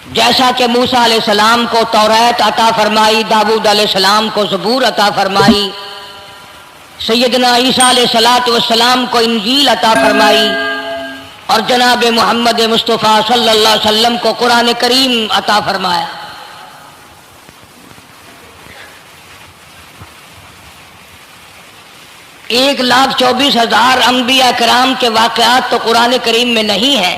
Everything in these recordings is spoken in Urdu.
جیسا کہ موسیٰ علیہ السلام کو تورات عطا فرمائی، داؤد علیہ السلام کو زبور عطا فرمائی، سیدنا عیسیٰ علیہ السلام کو انجیل عطا فرمائی، اور جناب محمد مصطفیٰ صلی اللہ علیہ وسلم کو قرآن کریم عطا فرمایا۔ 1,24,000 انبیاء کرام کے واقعات تو قرآن کریم میں نہیں ہیں،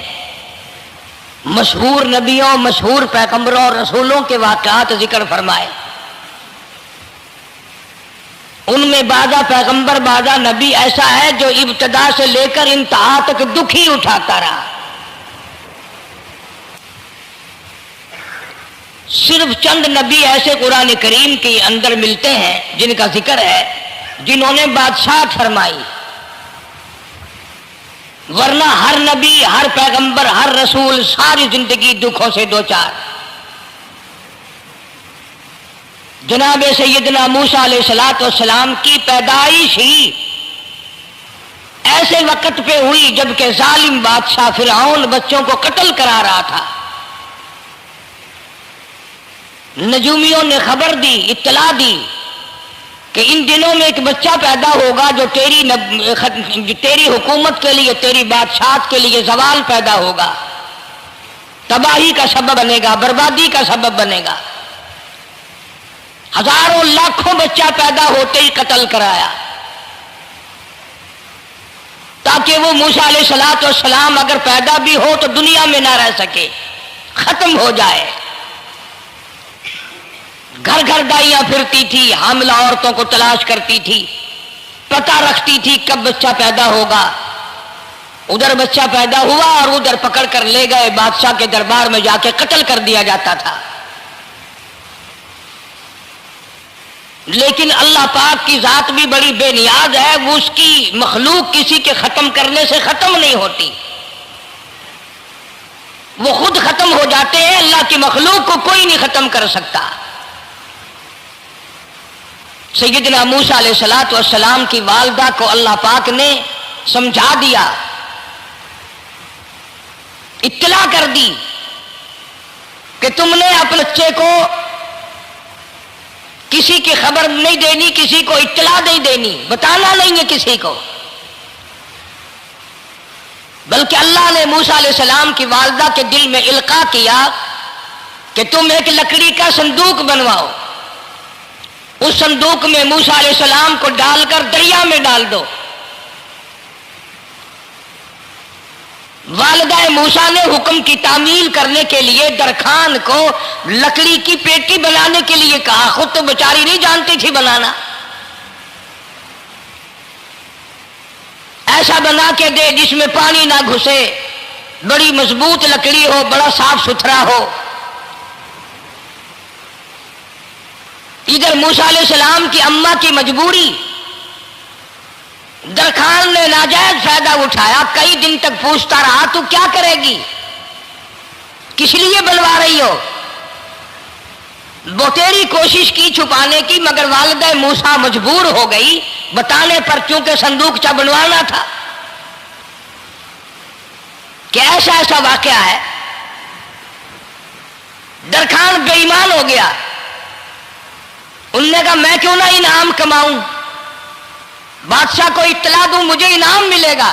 مشہور نبیوں، مشہور پیغمبروں اور رسولوں کے واقعات ذکر فرمائے۔ ان میں بعضا پیغمبر، بعضا نبی ایسا ہے جو ابتدا سے لے کر انتہا تک دکھ ہی اٹھاتا رہا۔ صرف چند نبی ایسے قرآن کریم کے اندر ملتے ہیں جن کا ذکر ہے، جنہوں نے بادشاہت فرمائی، ورنہ ہر نبی، ہر پیغمبر، ہر رسول ساری زندگی دکھوں سے دوچار۔ جناب سیدنا موسیٰ علیہ السلام کی پیدائش ہی ایسے وقت پہ ہوئی جبکہ ظالم بادشاہ فرعون بچوں کو قتل کرا رہا تھا۔ نجومیوں نے خبر دی، اطلاع دی کہ ان دنوں میں ایک بچہ پیدا ہوگا جو تیری حکومت کے لیے، تیری بادشاہت کے لیے زوال پیدا ہوگا، تباہی کا سبب بنے گا، بربادی کا سبب بنے گا۔ ہزاروں لاکھوں بچہ پیدا ہوتے ہی قتل کرایا تاکہ وہ موسیٰ علیہ السلام اگر پیدا بھی ہو تو دنیا میں نہ رہ سکے، ختم ہو جائے۔ گھر گھر دائیاں پھرتی تھی، حاملہ عورتوں کو تلاش کرتی تھی، پتہ رکھتی تھی کب بچہ پیدا ہوگا۔ ادھر بچہ پیدا ہوا اور ادھر پکڑ کر لے گئے، بادشاہ کے دربار میں جا کے قتل کر دیا جاتا تھا۔ لیکن اللہ پاک کی ذات بھی بڑی بے نیاز ہے، وہ اس کی مخلوق کسی کے ختم کرنے سے ختم نہیں ہوتی، وہ خود ختم ہو جاتے ہیں۔ اللہ کی مخلوق کو کوئی نہیں ختم کر سکتا۔ سیدنا موسیٰ علیہ السلام کی والدہ کو اللہ پاک نے سمجھا دیا، اطلاع کر دی کہ تم نے اپنے بچے کو کسی کی خبر نہیں دینی، کسی کو اطلاع نہیں دینی، بتانا نہیں ہے کسی کو، بلکہ اللہ نے موسیٰ علیہ السلام کی والدہ کے دل میں القاء کیا کہ تم ایک لکڑی کا صندوق بنواؤ، اس صندوق میں موسیٰ علیہ السلام کو ڈال کر دریا میں ڈال دو۔ والدہ موسیٰ نے حکم کی تعمیل کرنے کے لیے درخان کو لکڑی کی پیٹی بنانے کے لیے کہا، خود تو بیچاری نہیں جانتی تھی بنانا۔ ایسا بنا کے دے جس میں پانی نہ گھسے، بڑی مضبوط لکڑی ہو، بڑا صاف ستھرا ہو۔ ادھر موسیٰ علیہ السلام کی اماں کی مجبوری، درخان نے ناجائز فائدہ اٹھایا، کئی دن تک پوچھتا رہا تو کیا کرے گی، کس لیے بنوا رہی ہو؟ بتیری کوشش کی چھپانے کی، مگر والدہ موسیٰ مجبور ہو گئی بتانے پر، چونکہ صندوق بنوانا تھا۔ کہ ایسا واقعہ ہے، درخان بے ایمان ہو گیا۔ انہوں نے کہا میں کیوں نہ انعام کماؤں، بادشاہ کو اطلاع دوں، مجھے انعام ملے گا،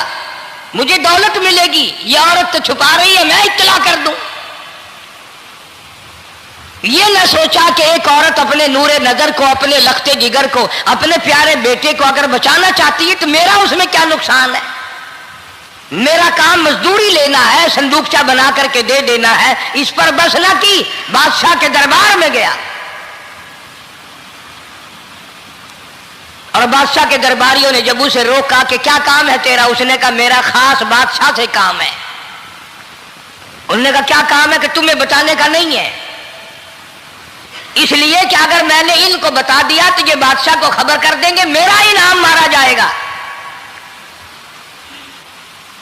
مجھے دولت ملے گی، یہ عورت تو چھپا رہی ہے، میں اطلاع کر دوں۔ یہ نہ سوچا کہ ایک عورت اپنے نور نظر کو، اپنے لخت جگر کو، اپنے پیارے بیٹے کو اگر بچانا چاہتی ہے تو میرا اس میں کیا نقصان ہے؟ میرا کام مزدوری لینا ہے، صندوقچہ بنا کر کے دے دینا ہے۔ اس پر بس نہ کی، بادشاہ کے دربار میں گیا اور بادشاہ کے درباریوں نے جب اسے روکا کہ کیا کام ہے تیرا، اس نے کہا میرا خاص بادشاہ سے کام ہے۔ انہوں نے کہا کیا کام ہے؟ کہ تمہیں بتانے کا نہیں ہے، اس لیے کہ اگر میں نے ان کو بتا دیا تو یہ بادشاہ کو خبر کر دیں گے، میرا انعام مارا جائے گا،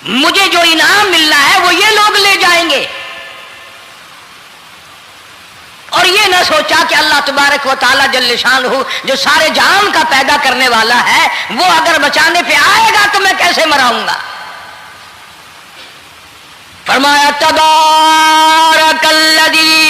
مجھے جو انعام ملنا ہے وہ یہ لوگ لے جائیں گے۔ اور یہ نہ سوچا کہ اللہ تبارک و تعالیٰ جل شانہ جو سارے جہان کا پیدا کرنے والا ہے، وہ اگر بچانے پہ آئے گا تو میں کیسے مراؤں گا۔ فرمایا تبارک الذی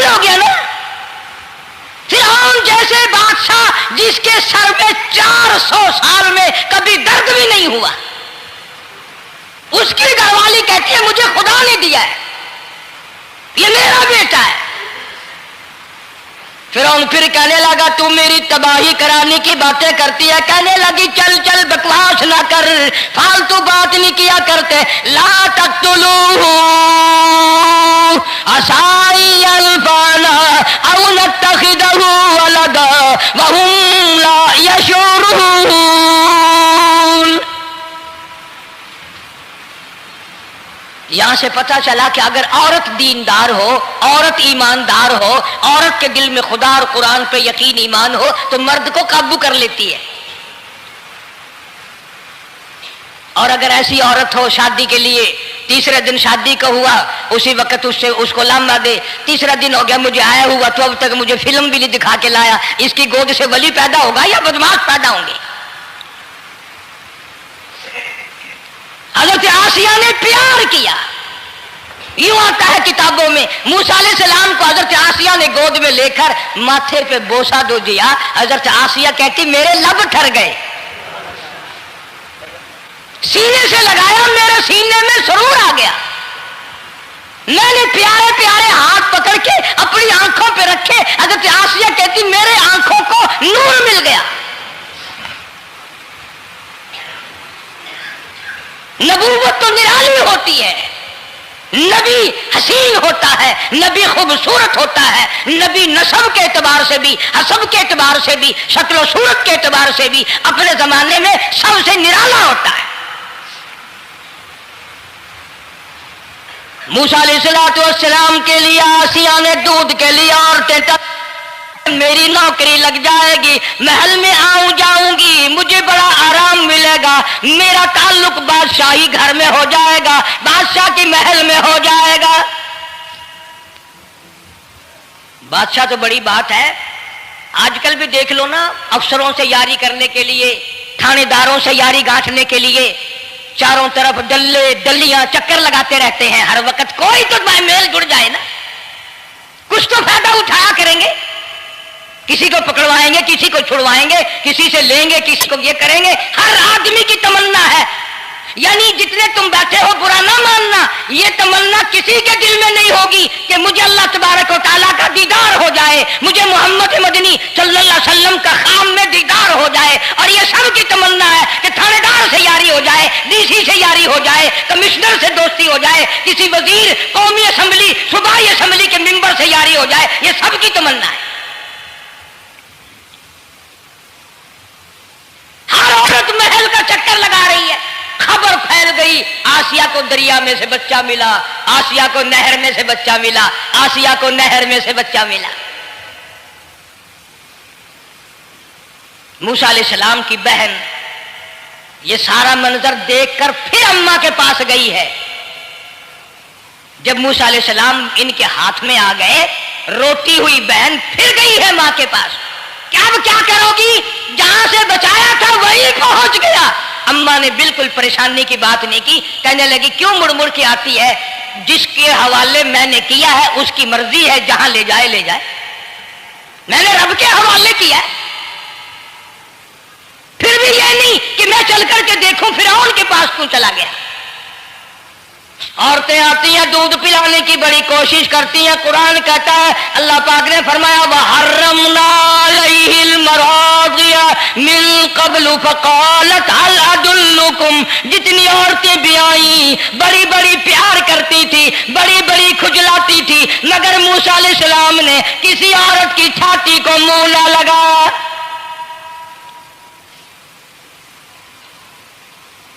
کمال ہو گیا نا. فرعون جیسے بادشاہ جس کے سر میں 400 سال میں کبھی درد بھی نہیں ہوا، اس کی گھر والی کہتی ہے مجھے خدا نے دیا ہے، یہ میرا بیٹا ہے. فرعون پھر کہنے لگا تو میری تباہی کرانے کی باتیں کرتی ہے. کہنے لگی چل چل بکواس نہ کر، فالتو بات نہیں کیا کرتے. لا تقتلوہ عسى ينفعنا او نتخذہ ولدا وهم لا يشعرون. یہاں سے پتہ چلا کہ اگر عورت دیندار ہو، عورت ایماندار ہو، عورت کے دل میں خدا اور قرآن پہ یقین ایمان ہو تو مرد کو قابو کر لیتی ہے. اور اگر ایسی عورت ہو شادی کے لیے تیسرے دن شادی کا ہوا اسی وقت اس کو لامہ دے، تیسرا دن ہو گیا مجھے آیا ہوا تو اب تک مجھے فلم بھی نہیں دکھا کے لایا، اس کی گود سے ولی پیدا ہوگا یا بدماش پیدا ہوں گے؟ حضرت آسیہ نے پیار کیا. یوں آتا ہے کتابوں میں موسیٰ علیہ السلام کو حضرت آسیہ نے گود میں لے کر ماتھے پہ بوسہ دو دیا. حضرت آسیہ کہتی میرے لب ٹھر گئے، سینے سے لگایا میرے سینے میں سرور آ گیا. میں نے پیارے پیارے ہاتھ پکڑ کے اپنی آنکھوں پہ رکھے. حضرت آسیہ کہتی میرے آنکھوں کو نور مل گیا. نبوت تو نرالی ہوتی ہے، نبی حسین ہوتا ہے، نبی خوبصورت ہوتا ہے، نبی نسب کے اعتبار سے بھی، حسب کے اعتبار سے بھی، شکل و صورت کے اعتبار سے بھی اپنے زمانے میں سب سے نرالا ہوتا ہے. موسیٰ علیہ السلام کے لیے آسیہ نے دودھ کے لیے عورتیں میری نوکری لگ جائے گی، محل میں آؤں جاؤں گی، مجھے بڑا آرام ملے گا، میرا تعلق بادشاہی گھر میں ہو جائے گا، بادشاہ کی محل میں ہو جائے گا. بادشاہ تو بڑی بات ہے. آج کل بھی دیکھ لو نا، افسروں سے یاری کرنے کے لیے، تھانے داروں سے یاری گانٹھنے کے لیے چاروں طرف ڈلے ڈلیاں چکر لگاتے رہتے ہیں ہر وقت. کوئی تو میل جڑ جائے نا، کچھ تو فائدہ اٹھایا کریں گے. کسی کو پکڑوائیں گے، کسی کو چھڑوائیں گے، کسی سے لیں گے، کسی کو یہ کریں گے. ہر آدمی کی تمنا ہے، یعنی جتنے تم بیٹھے ہو برا نہ ماننا، یہ تمنا کسی کے دل میں نہیں ہوگی کہ مجھے اللہ تبارک و تعالیٰ کا دیدار ہو جائے، مجھے محمد مدنی صلی اللہ علیہ وسلم کا خام میں دیدار ہو جائے. اور یہ سب کی تمنا ہے کہ تھانے دار سے یاری ہو جائے، ڈی سی سے یاری ہو جائے، کمشنر سے دوستی ہو جائے، کسی وزیر، قومی اسمبلی، صوبائی اسمبلی کے ممبر سے یاری ہو جائے. یہ سب کی تمنا ہے. ہر عورت محل کا چکر لگا رہی ہے. خبر پھیل گئی آسیہ کو دریا میں سے بچہ ملا، آسیہ کو نہر میں سے بچہ ملا، آسیہ کو نہر میں سے بچہ ملا. موسیٰ علیہ السلام کی بہن یہ سارا منظر دیکھ کر پھر اماں کے پاس گئی ہے. جب موسیٰ علیہ السلام ان کے ہاتھ میں آ گئے، روتی ہوئی بہن پھر گئی ہے ماں کے پاس. کیا کرو گی؟ جہاں سے بچایا تھا وہیں پہنچ گیا. اماں نے بالکل پریشانی کی بات نہیں کی، کہنے لگی کیوں مڑ مڑ کے آتی ہے؟ جس کے حوالے میں نے کیا ہے اس کی مرضی ہے، جہاں لے جائے لے جائے. میں نے رب کے حوالے کیا ہے. پھر بھی یہ نہیں کہ میں چل کر کے دیکھوں فرعون کے پاس کیوں چلا گیا. عورتیں آتی ہیں دودھ پلانے کی بڑی کوشش کرتی ہیں. قرآن کہتا ہے، اللہ پاک نے فرمایا وَحَرَّمْنَا عَلَيْهِ الْمَرَاضِعَ مِن قَبْلُ فَقَالَتْ هَلْ أَدُلُّكُمْ. جتنی عورتیں بھی آئیں بڑی بڑی پیار کرتی تھی، بڑی بڑی کھجلاتی تھی، مگر موسیٰ علیہ السلام نے کسی عورت کی چھاتی کو منہ نہ لگایا.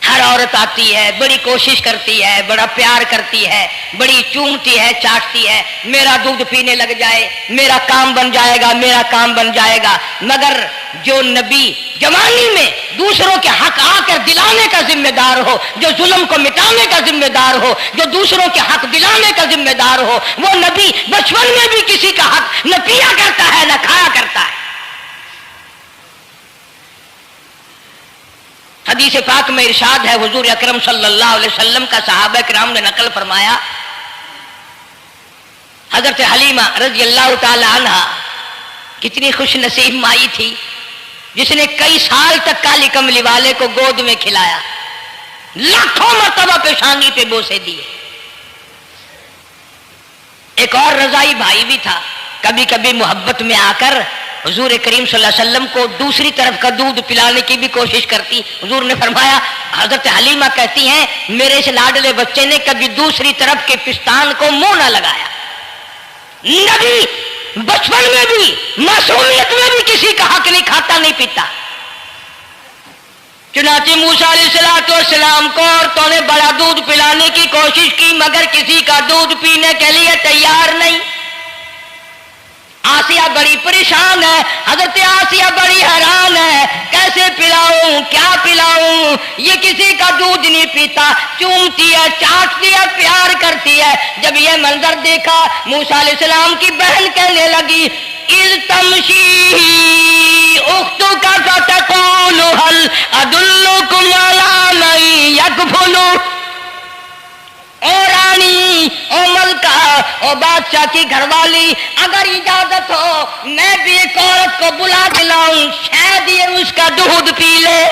ہر عورت آتی ہے، بڑی کوشش کرتی ہے، بڑا پیار کرتی ہے، بڑی چومتی ہے، چاٹتی ہے، میرا دودھ پینے لگ جائے، میرا کام بن جائے گا، میرا کام بن جائے گا. مگر جو نبی جوانی میں دوسروں کے حق آ کر دلانے کا ذمہ دار ہو، جو ظلم کو مٹانے کا ذمہ دار ہو، جو دوسروں کے حق دلانے کا ذمہ دار ہو، وہ نبی بچپن میں بھی کسی کا حق نہ پیا کرتا ہے نہ کھایا کرتا ہے. حدیث پاک میں ارشاد ہے، حضور اکرم صلی اللہ علیہ وسلم کا صحابہ کرام نے نقل فرمایا، حضرت حلیمہ رضی اللہ تعالی عنہا کتنی خوش نصیب مائی تھی جس نے کئی سال تک کالی کملی والے کو گود میں کھلایا، لاکھوں مرتبہ پیشانی پہ بوسے دیے۔ ایک اور رضائی بھائی بھی تھا، کبھی کبھی محبت میں آ کر حضور کریم صلی اللہ علیہ وسلم کو دوسری طرف کا دودھ پلانے کی بھی کوشش کرتی۔ حضور نے فرمایا، حضرت حلیمہ کہتی ہیں میرے اس لاڈلے بچے نے کبھی دوسری طرف کے پستان کو منہ نہ لگایا۔ نبی بچپن میں بھی معصومیت میں بھی کسی کا حق نہیں کھاتا نہیں پیتا۔ چنانچہ موسیٰ علیہ السلام کو عورتوں نے بڑا دودھ پلانے کی کوشش کی مگر کسی کا دودھ پینے کے لیے تیار نہیں۔ آسیہ بڑی پریشان ہے، حضرت آسیہ بڑی حیران ہے، کیسے پلاؤں کیا پلاؤں، یہ کسی کا دودھ نہیں پیتا، چومتی ہے چاٹتی ہے پیار کرتی ہے۔ جب یہ منظر دیکھا موسیٰ علیہ السلام کی بہن کہنے لگی اذ تمشی اختک فتقول هل ادلکم علی من یکفل، او رانی او ملکہ او بادشاہ کی گھر والی، اگر اجازت ہو میں بھی ایک عورت کو بلا دلاؤں، شاید یہ اس کا دودھ پی لے۔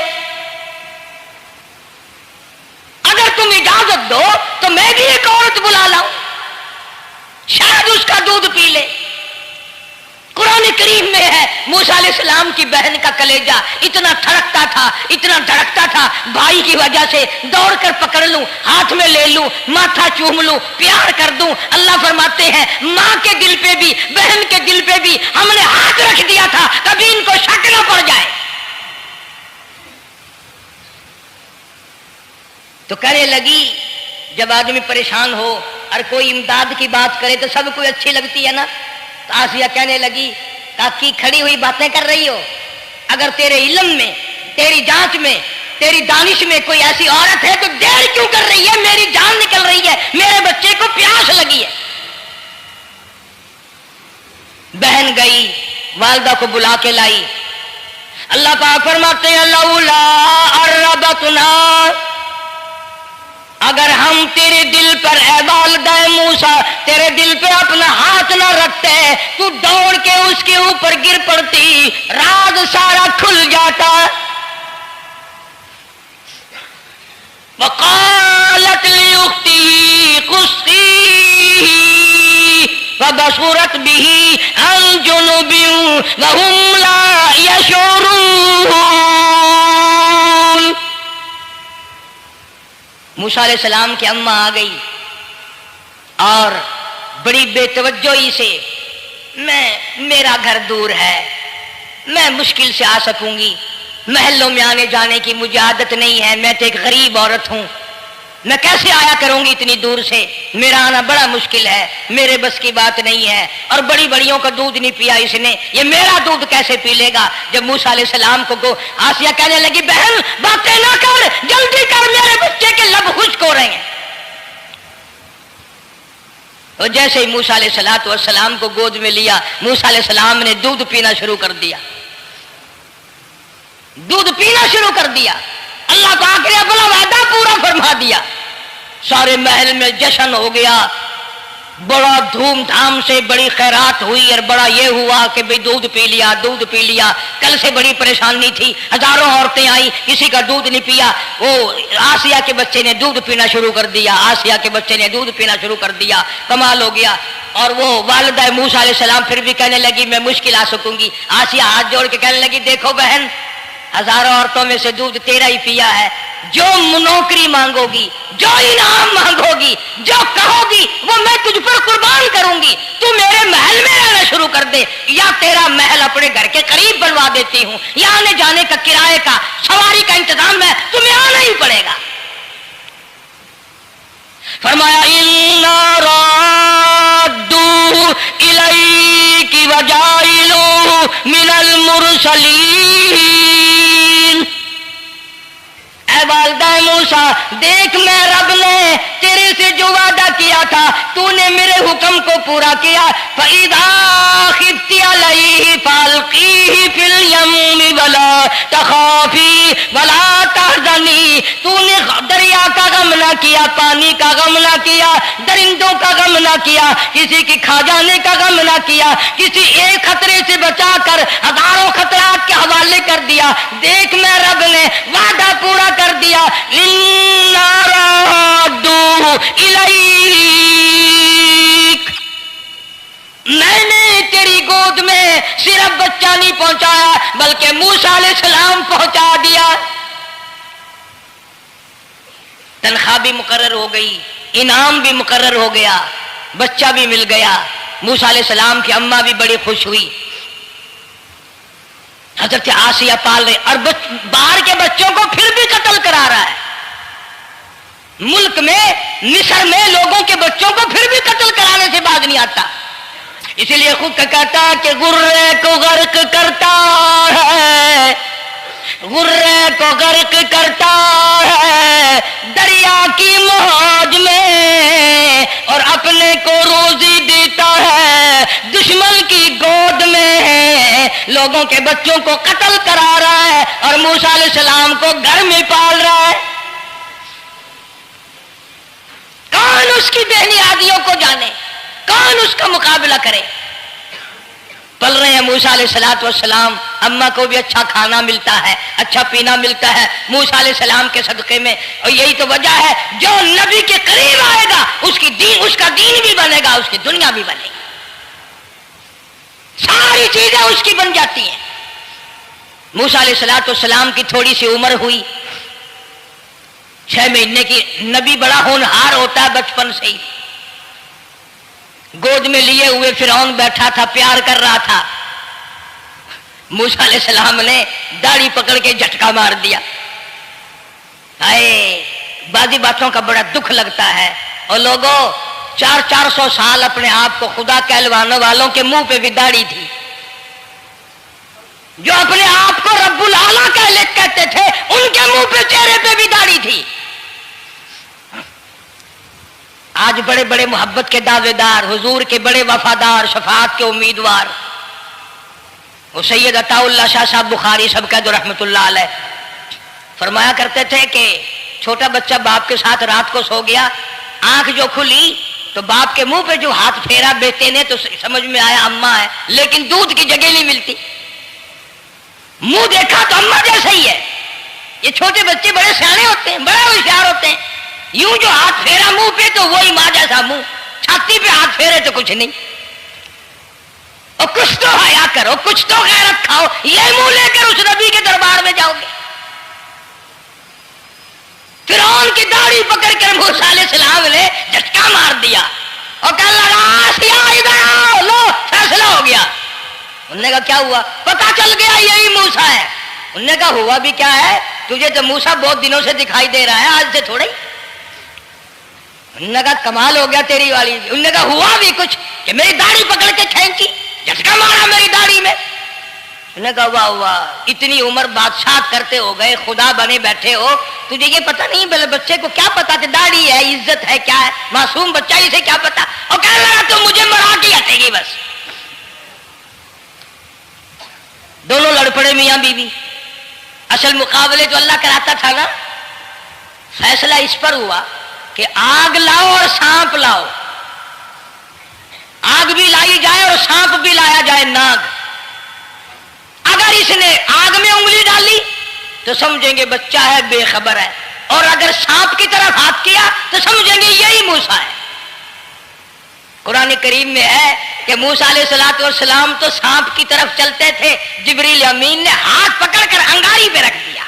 اگر تم اجازت دو تو میں بھی ایک عورت بلا لاؤں، شاید اس کا دودھ پی لے۔ قرآن کریم میں ہے موسیٰ علیہ السلام کی بہن کا کلیجہ اتنا تھڑکتا تھا اتنا دھڑکتا تھا، بھائی کی وجہ سے دوڑ کر پکڑ لوں، ہاتھ میں لے لوں، ماتھا چوم لوں، پیار کر دوں۔ اللہ فرماتے ہیں ماں کے دل پہ بھی بہن کے دل پہ بھی ہم نے ہاتھ رکھ دیا تھا کبھی ان کو شک نہ پڑ جائے۔ تو کہنے لگی جب آدمی پریشان ہو اور کوئی امداد کی بات کرے تو سب کو اچھی لگتی ہے نا۔ آسیہ کہنے لگی کاکی کھڑی ہوئی باتیں کر رہی ہو، اگر تیرے علم میں تیری جانچ میں تیری دانش میں کوئی ایسی عورت ہے تو دیر کیوں کر رہی ہے، میری جان نکل رہی ہے، میرے بچے کو پیاس لگی ہے۔ بہن گئی والدہ کو بلا کے لائی۔ اللہ پاک فرماتے ہیں لولا اربتنا، اگر ہم تیرے دل پر اے والدہ موسیٰ تیرے دل پہ اپنا ہاتھ نہ رکھتے تو دوڑ کے اس کے اوپر گر پڑتی، راز سارا کھل جاتا۔ وقالت لاختہ قصیہ فبصرت به عن جنب وهم لا يشعرون۔ موسیٰ علیہ السلام کی اماں آ گئی اور بڑی بے توجہی سے میرا گھر دور ہے، میں مشکل سے آ سکوں گی، محلوں میں آنے جانے کی مجھے عادت نہیں ہے، میں تو ایک غریب عورت ہوں، میں کیسے آیا کروں گی اتنی دور سے، میرا آنا بڑا مشکل ہے، میرے بس کی بات نہیں ہے، اور بڑی بڑیوں کا دودھ نہیں پیا اس نے، یہ میرا دودھ کیسے پی لے گا۔ جب موسیٰ علیہ السلام کو آسیہ کہنے لگی بہن باتیں نہ کر، جلدی کر، میرے بچے کے لب خشک ہو رہے ہیں۔ اور جیسے ہی موسیٰ علیہ السلام کو گود میں لیا، موسیٰ علیہ السلام نے دودھ پینا شروع کر دیا، دودھ پینا شروع کر دیا۔ اللہ پاک نے اپنا وعدہ پورا فرما دیا، سارے محل میں جشن ہو گیا، بڑا دھوم دھام سے بڑی خیرات ہوئی، اور بڑا یہ ہوا کہ بھئی دودھ پی لیا دودھ پی لیا۔ کل سے بڑی پریشانی تھی، ہزاروں عورتیں آئی، کسی کا دودھ نہیں پیا۔ وہ آسیہ کے بچے نے دودھ پینا شروع کر دیا، آسیہ کے بچے نے دودھ پینا شروع کر دیا، کمال ہو گیا۔ اور وہ والدہ موسیٰ علیہ السلام پھر بھی کہنے لگی میں مشکل آ سکوں گی۔ آسیہ ہاتھ جوڑ کے کہنے لگی دیکھو بہن، ہزاروں عورتوں میں سے دودھ تیرا ہی پیا ہے، جو نوکری مانگو گی، جو انعام مانگو گی، جو کہو گی وہ میں تجھ پر قربان کروں گی، تو میرے محل میں رہنا شروع کر دے، یا تیرا محل اپنے گھر کے قریب بنوا دیتی ہوں، یا آنے جانے کا کرائے کا سواری کا انتظام ہے، تمہیں آنا ہی پڑے گا۔ فرمایا اِنَّا رَادُّوهُ إِلَيْكِ وَجَاعِلُوهُ مِنَ الْمُرْسَلِينَ۔ اے والدہ موسیٰ دیکھ، میں رب نے تیرے سے جو وعدہ کیا تھا تو نے میرے حکم کو پورا کیا۔ فَإِذَا خِفْتِ عَلَيْهِ فَأَلْقِيهِ فِي الْيَمِّ وَلَا تَخَافِي وَلَا تَحْزَنِي، تو نے دریا ہوا کا غم نہ کیا، پانی کا غم نہ کیا، درندوں کا غم نہ کیا، کسی کی کھا جانے کا غم نہ کیا، کسی ایک خطرے سے بچا کر ہزاروں خطرات کے حوالے کر دیا۔ دیکھ میں رب نے وعدہ پورا کر دیا، اِنَّا رَادُّوهُ إِلَيْكَ، میں نے تیری گود میں صرف بچہ نہیں پہنچایا بلکہ موسیٰ علیہ السلام پہنچا دیا۔ تنخواہ بھی مقرر ہو گئی، انعام بھی مقرر ہو گیا، بچہ بھی مل گیا۔ موسیٰ علیہ السلام کی اماں بھی بڑی خوش ہوئی۔ حضرت آسیہ پال رہے اور باہر کے بچوں کو پھر بھی قتل کرا رہا ہے۔ ملک میں مصر میں لوگوں کے بچوں کو پھر بھی قتل کرانے سے باز نہیں آتا۔ اسی لیے خود کہتا کہ غرے کو غرق کرتا ہے، غرے کو غرق کرتا ہے دریا کی موج میں، اور اپنے کو روزی دیتا ہے دشمن کی گود میں۔ لوگوں کے بچوں کو قتل کرا رہا ہے اور موسیٰ علیہ السلام کو گھر میں پال رہا ہے۔ کون اس کی بےنیادیوں کو جانے، کون اس کا مقابلہ کرے؟ پل رہے ہیں موسیٰ علیہ السلام، اماں کو بھی اچھا کھانا ملتا ہے، اچھا پینا ملتا ہے موسیٰ علیہ السلام کے صدقے میں۔ اور یہی تو وجہ ہے جو نبی کے قریب آئے گا اس کا دین بھی بنے گا، اس کی دنیا بھی بنے گی، ساری چیزیں اس کی بن جاتی ہیں۔ موسیٰ علیہ السلام کی تھوڑی سی عمر ہوئی، 6 مہینے کی۔ نبی بڑا ہونہار ہوتا ہے بچپن سے ہی۔ گود میں لیے ہوئے فرعون بیٹھا تھا، پیار کر رہا تھا۔ موسیٰ علیہ السلام نے داڑھی پکڑ کے جھٹکا مار دیا۔ بعضی باتوں کا بڑا دکھ لگتا ہے، اور لوگوں 400 سال اپنے آپ کو خدا کہلوانے والوں کے منہ پہ بھی داڑھی تھی، جو اپنے آپ کو رب العالی کہتے تھے ان کے منہ پہ چہرے پہ بھی داڑھی تھی۔ آج بڑے بڑے محبت کے دعوے دار، حضور کے بڑے وفادار، شفاعت کے امیدوار، وہ سید عطا اللہ شاہ صاحب بخاری سب کا جو رحمت اللہ علیہ فرمایا کرتے تھے کہ چھوٹا بچہ باپ کے ساتھ رات کو سو گیا، آنکھ جو کھلی تو باپ کے منہ پہ جو ہاتھ پھیرا بیٹے نے تو سمجھ میں آیا اماں ہے، لیکن دودھ کی جگہ نہیں ملتی۔ منہ دیکھا تو اماں جیسا ہی ہے۔ یہ چھوٹے بچے بڑے سیانے ہوتے ہیں، بڑے ہوشیار ہوتے ہیں۔ یوں جو ہاتھ پھیرا منہ پہ تو وہی ماں جیسا منہ، چھاتی پہ ہاتھ پھیرے تو کچھ نہیں۔ اور کچھ تو حیا کرو، کچھ تو غیرت کھاؤ، یہ منہ لے کر اس نبی کے دربار میں جاؤ گے؟ فرعون کی داڑھی پکڑ کر موسیٰ علیہ السلام نے جھٹکا مار دیا اور کہا لگا آسیہ ادھر آؤ، لو فیصلہ ہو گیا۔ انہوں نے کہا کیا ہوا؟ پتہ چل گیا یہی موسیٰ ہے۔ انہوں نے کہا ہوا بھی کیا ہے؟ تجھے تو موسیٰ بہت دنوں سے دکھائی دے رہا ہے، آج سے تھوڑا ہی۔ انہوں نے کہا کمال ہو گیا تیری والی۔ انہوں نے کہا ہوا بھی کچھ کہ میری داڑھی پکڑ کے کھینچی، جھٹکا مارا میری داڑھی میں۔ انہوں نے کہا واہ واہ، اتنی عمر بادشاہت کرتے ہو گئے، خدا بنے بیٹھے ہو، تجھے یہ پتہ نہیں؟ بلے بچے کو کیا پتا کہ داڑھی ہے، عزت ہے، کیا ہے؟ معصوم بچہ اسے کیا پتا؟ اور کہنے لگا تو مجھے مرا کے ہٹے گی بس۔ دونوں لڑ پڑے میاں بیوی۔ اصل مقابلے تو اللہ کراتا تھا نا۔ فیصلہ اس پر ہوا کہ آگ لاؤ اور سانپ لاؤ، آگ بھی لائی جائے اور سانپ بھی لایا جائے، ناگ۔ اگر اس نے آگ میں انگلی ڈالی تو سمجھیں گے بچہ ہے، بے خبر ہے، اور اگر سانپ کی طرف ہاتھ کیا تو سمجھیں گے یہی موسیٰ ہے۔ قرآن کریم میں ہے کہ موسیٰ علیہ السلام تو سانپ کی طرف چلتے تھے، جبریل امین نے ہاتھ پکڑ کر انگاری پہ رکھ دیا۔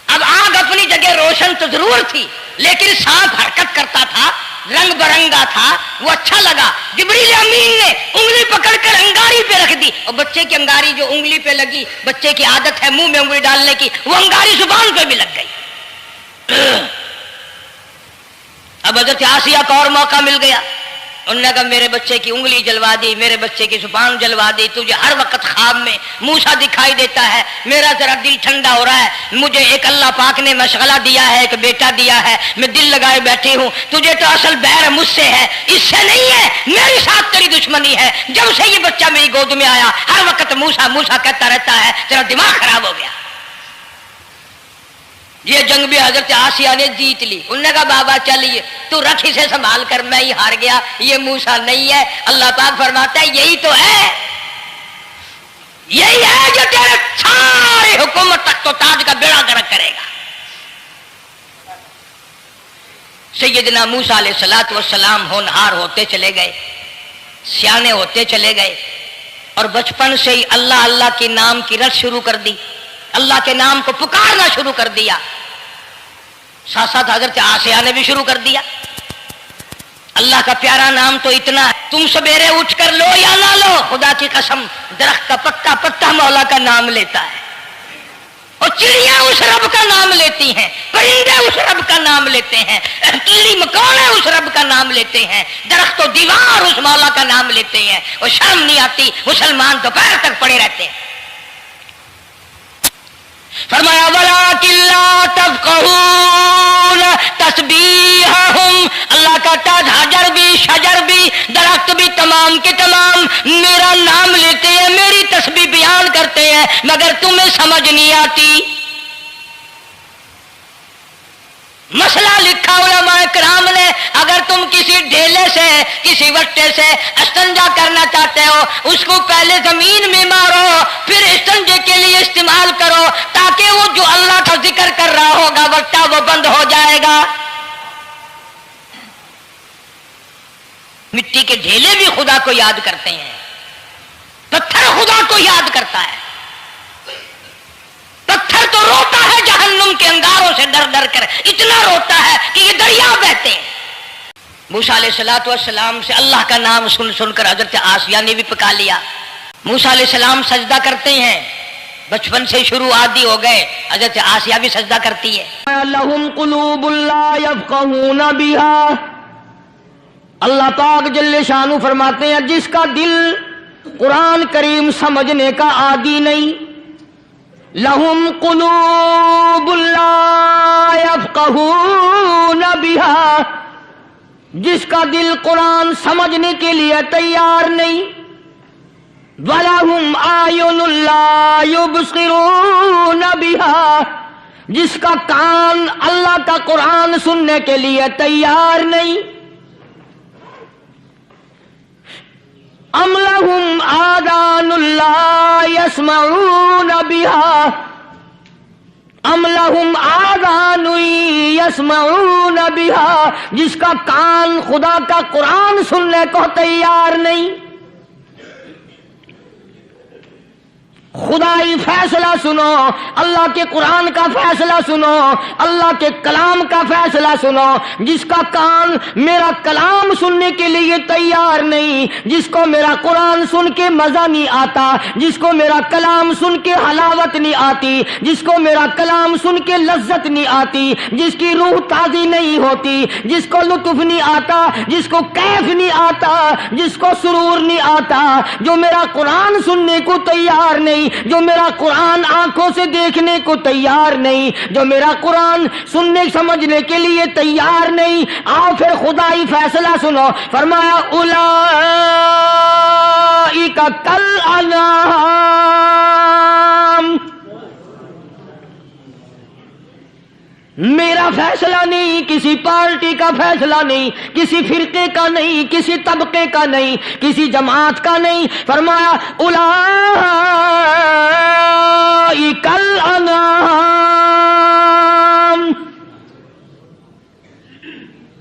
اب آگ اپنی جگہ روشن تو ضرور تھی، لیکن سانپ حرکت کرتا تھا، رنگ برنگا تھا، وہ اچھا لگا۔ جبریل امین نے انگلی پکڑ کر انگاری پہ رکھ دی، اور بچے کی انگاری جو انگلی پہ لگی، بچے کی عادت ہے منہ میں انگلی ڈالنے کی، وہ انگاری زبان پہ بھی لگ گئی۔ اب حضرت آسیہ کو اور موقع مل گیا۔ انہوں نے کہا میرے بچے کی انگلی جلوا دی، میرے بچے کی زبان جلوا دی، تجھے ہر وقت خواب میں موسیٰ دکھائی دیتا ہے، میرا ذرا دل ٹھنڈا ہو رہا ہے، مجھے ایک اللہ پاک نے مشغلہ دیا ہے، ایک بیٹا دیا ہے، میں دل لگائے بیٹھی ہوں، تجھے تو اصل بیر مجھ سے ہے، اس سے نہیں ہے، میرے ساتھ تیری دشمنی ہے۔ جب سے یہ بچہ میری گود میں آیا ہر وقت موسیٰ موسیٰ کہتا رہتا ہے، تیرا دماغ خراب ہو گیا۔ یہ جنگ بھی حضرت آسیہ نے جیت لی. انہوں نے کہا بابا چلیے تو رکھ اسے سنبھال کر، میں ہی ہار گیا، یہ موسیٰ نہیں ہے. اللہ پاک فرماتا ہے یہی تو ہے، یہی ہے جو تیرے سارے حکومت تک تو تاج کا بیڑا گرک کرے گا. سیدنا موسیٰ علیہ الصلوۃ والسلام ہونہار ہوتے چلے گئے، سیانے ہوتے چلے گئے، اور بچپن سے ہی اللہ اللہ کے نام کی رٹ شروع کر دی، اللہ کے نام کو پکارنا شروع کر دیا. ساتھ ساتھ حضرت آسیہ نے بھی شروع کر دیا. اللہ کا پیارا نام تو اتنا ہے، تم سویرے اٹھ کر لو یا نہ لو، خدا کی قسم درخت کا پتا پتا مولا کا نام لیتا ہے، اور چڑیاں اس رب کا نام لیتی ہیں، پرندے اس رب کا نام لیتے ہیں، کیڑی مکوڑے اس رب کا نام لیتے ہیں، درخت و دیوار اس مولا کا نام لیتے ہیں. اور شرم نہیں آتی، مسلمان دوپہر تک پڑے رہتے ہیں. فرمایا وَلَٰكِن لَّا تَفْقَهُونَ تَسْبِيحَهُمْ، اللہ کا تاج حجر بھی، شجر بھی، درخت بھی تمام کے تمام میرا نام لیتے ہیں، میری تسبیح بیان کرتے ہیں، مگر تمہیں سمجھ نہیں آتی. مسئلہ لکھا علماء کرام نے، اگر تم کسی ڈھیلے سے کسی وٹے سے استنجا کرنا چاہتے ہو، اس کو پہلے زمین میں مارو، پھر استنجے کے لیے استعمال کرو، تاکہ وہ جو اللہ کا ذکر کر رہا ہوگا وٹا وہ بند ہو جائے گا. مٹی کے ڈھیلے بھی خدا کو یاد کرتے ہیں، پتھر خدا کو یاد کرتا ہے. پتھر تو روتا ہے جہنم کے انگاروں سے ڈر ڈر کر، اتنا روتا ہے کہ یہ دریا بہتے ہیں. موسیٰ علیہ الصلوۃ والسلام سے اللہ کا نام سن سن کر حضرت آسیہ نے بھی پکا لیا. موسیٰ علیہ السلام سجدہ کرتے ہیں، بچپن سے شروع عادی ہو گئے. حضرت آسیہ بھی سجدہ کرتی ہے. لَهُمْ قُلُوبٌ لَّا يَفْقَهُونَ بِهَا، اللہ پاک جل شانہ فرماتے ہیں جس کا دل قرآن کریم سمجھنے کا عادی نہیں. لہم قلوب لا یفقہون بہا، جس کا دل قرآن سمجھنے کے لیے تیار نہیں. وَلَهُمْ أَعْيُنٌ لَا يُبْصِرُونَ بِهَا، جس کا کان اللہ کا قرآن سننے کے لیے تیار نہیں. ام لہم آذان لا یسمعون بہا، ام لہم آذان یسمعون بہا، جس کا کان خدا کا قرآن سننے کو تیار نہیں. خدائی فیصلہ سنو، اللہ کے قرآن کا فیصلہ سنو، اللہ کے کلام کا فیصلہ سنو. جس کا کان میرا کلام سننے کے لیے تیار نہیں، جس کو میرا قرآن سن کے مزہ نہیں آتا، جس کو میرا کلام سن کے حلاوت نہیں آتی، جس کو میرا کلام سن کے لذت نہیں آتی، جس کی روح تازی نہیں ہوتی، جس کو لطف نہیں آتا، جس کو کیف نہیں آتا، جس کو سرور نہیں آتا، جو میرا قرآن سننے کو تیار نہیں، جو میرا قرآن آنکھوں سے دیکھنے کو تیار نہیں، جو میرا قرآن سننے سمجھنے کے لیے تیار نہیں. آؤ پھر خدائی فیصلہ سنو. فرمایا اولئک کالانعام، میرا فیصلہ نہیں، کسی پارٹی کا فیصلہ نہیں، کسی فرقے کا نہیں، کسی طبقے کا نہیں، کسی جماعت کا نہیں. فرمایا اولئک الانعام،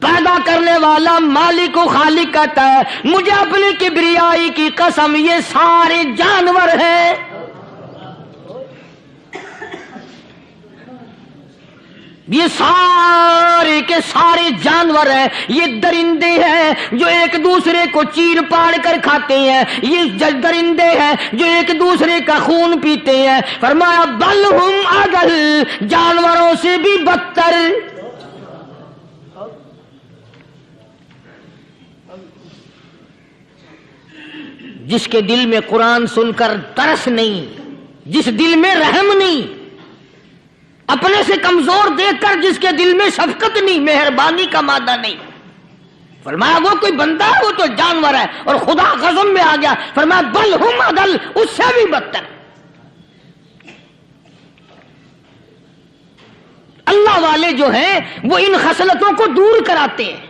پیدا کرنے والا مالک و خالق کہتا ہے مجھے اپنی کبریائی کی قسم یہ سارے جانور ہیں. یہ سارے کے سارے جانور ہیں، یہ درندے ہیں جو ایک دوسرے کو چیر پاڑ کر کھاتے ہیں، یہ درندے ہیں جو ایک دوسرے کا خون پیتے ہیں. فرمایا بل ہم اضل، جانوروں سے بھی بدتر. جس کے دل میں قرآن سن کر ترس نہیں، جس دل میں رحم نہیں، اپنے سے کمزور دیکھ کر جس کے دل میں شفقت نہیں، مہربانی کا مادہ نہیں، فرمایا وہ کوئی بندہ ہے، وہ تو جانور ہے. اور خدا غضب میں آ گیا، فرمایا بل ہم اضل، اس سے بھی بدتر. اللہ والے جو ہیں وہ ان خصلتوں کو دور کراتے ہیں،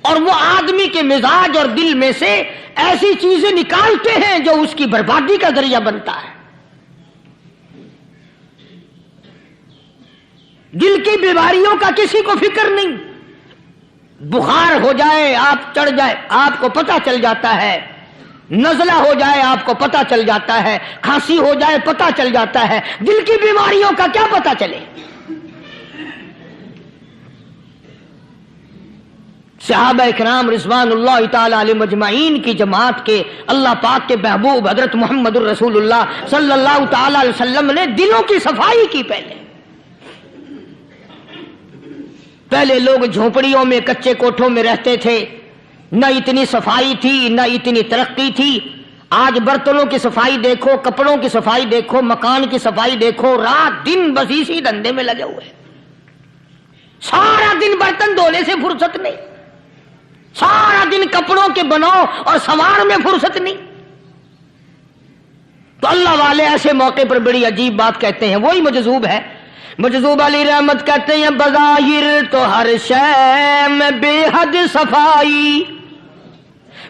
اور وہ آدمی کے مزاج اور دل میں سے ایسی چیزیں نکالتے ہیں جو اس کی بربادی کا ذریعہ بنتا ہے۔ دل کی بیماریوں کا کسی کو فکر نہیں، بخار ہو جائے آپ چڑھ جائے آپ کو پتہ چل جاتا ہے، نزلہ ہو جائے آپ کو پتہ چل جاتا ہے، کھانسی ہو جائے پتہ چل جاتا ہے، دل کی بیماریوں کا کیا پتہ چلے؟ صحابہ اکرام رضوان اللہ تعالی علیہم اجمعین کی جماعت کے اللہ پاک کے محبوب حضرت محمد الرسول اللہ صلی اللہ تعالی علیہ وسلم نے دلوں کی صفائی کی۔ پہلے لوگ جھونپڑیوں میں کچے کوٹھوں میں رہتے تھے، نہ اتنی صفائی تھی نہ اتنی ترقی تھی۔ آج برتنوں کی صفائی دیکھو، کپڑوں کی صفائی دیکھو، مکان کی صفائی دیکھو، رات دن بس اسی دھندے میں لگے ہوئے، سارا دن برتن دھونے سے فرصت نہیں، سارا دن کپڑوں کے بناؤ اور سنوار میں فرصت نہیں۔ تو اللہ والے ایسے موقع پر بڑی عجیب بات کہتے ہیں، وہی مجذوب ہے، مجذوب علی رحمت کہتے ہیں بظاہر تو ہر شے میں بے حد صفائی،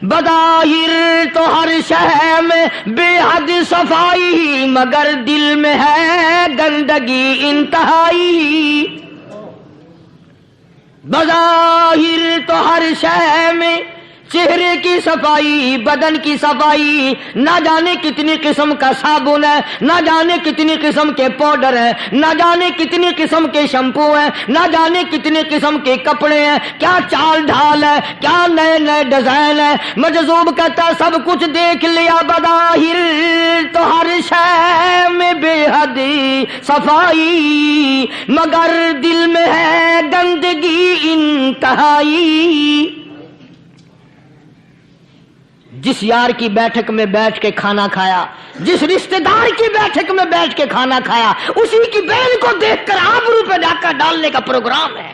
بظاہر تو ہر شے میں بے حد صفائی، مگر دل میں ہے گندگی انتہائی۔ بظاہر تو ہر شے میں چہرے کی صفائی، بدن کی صفائی، نہ جانے کتنی قسم کا صابن ہے، نہ جانے کتنی قسم کے پاؤڈر ہیں، نہ جانے کتنی قسم کے شیمپو ہیں، نہ جانے کتنی قسم کے کپڑے ہیں، کیا چال ڈھال ہے، کیا نئے نئے ڈیزائن ہے۔ مجذوب کہتا سب کچھ دیکھ لیا، بظاہر تو ہر شے میں بے حد صفائی، مگر دل میں ہے گندگی انتہائی۔ جس یار کی بیٹھک میں بیٹھ کے کھانا کھایا، جس رشتہ دار کی بیٹھک میں بیٹھ کے کھانا کھایا، اسی کی بہن کو دیکھ کر آبرو پہ ڈاکہ ڈالنے کا پروگرام ہے۔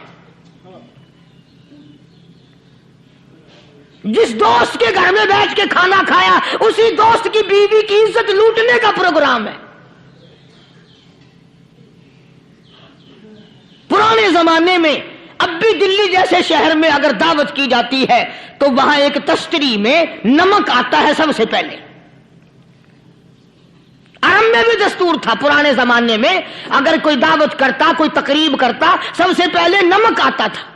جس دوست کے گھر میں بیٹھ کے کھانا کھایا، اسی دوست کی بیوی کی عزت لوٹنے کا پروگرام ہے۔ پرانے زمانے میں اب بھی دلی جیسے شہر میں اگر دعوت کی جاتی ہے تو وہاں ایک تشتری میں نمک آتا ہے سب سے پہلے۔ عرب میں بھی دستور تھا پرانے زمانے میں، اگر کوئی دعوت کرتا، کوئی تقریب کرتا، سب سے پہلے نمک آتا تھا۔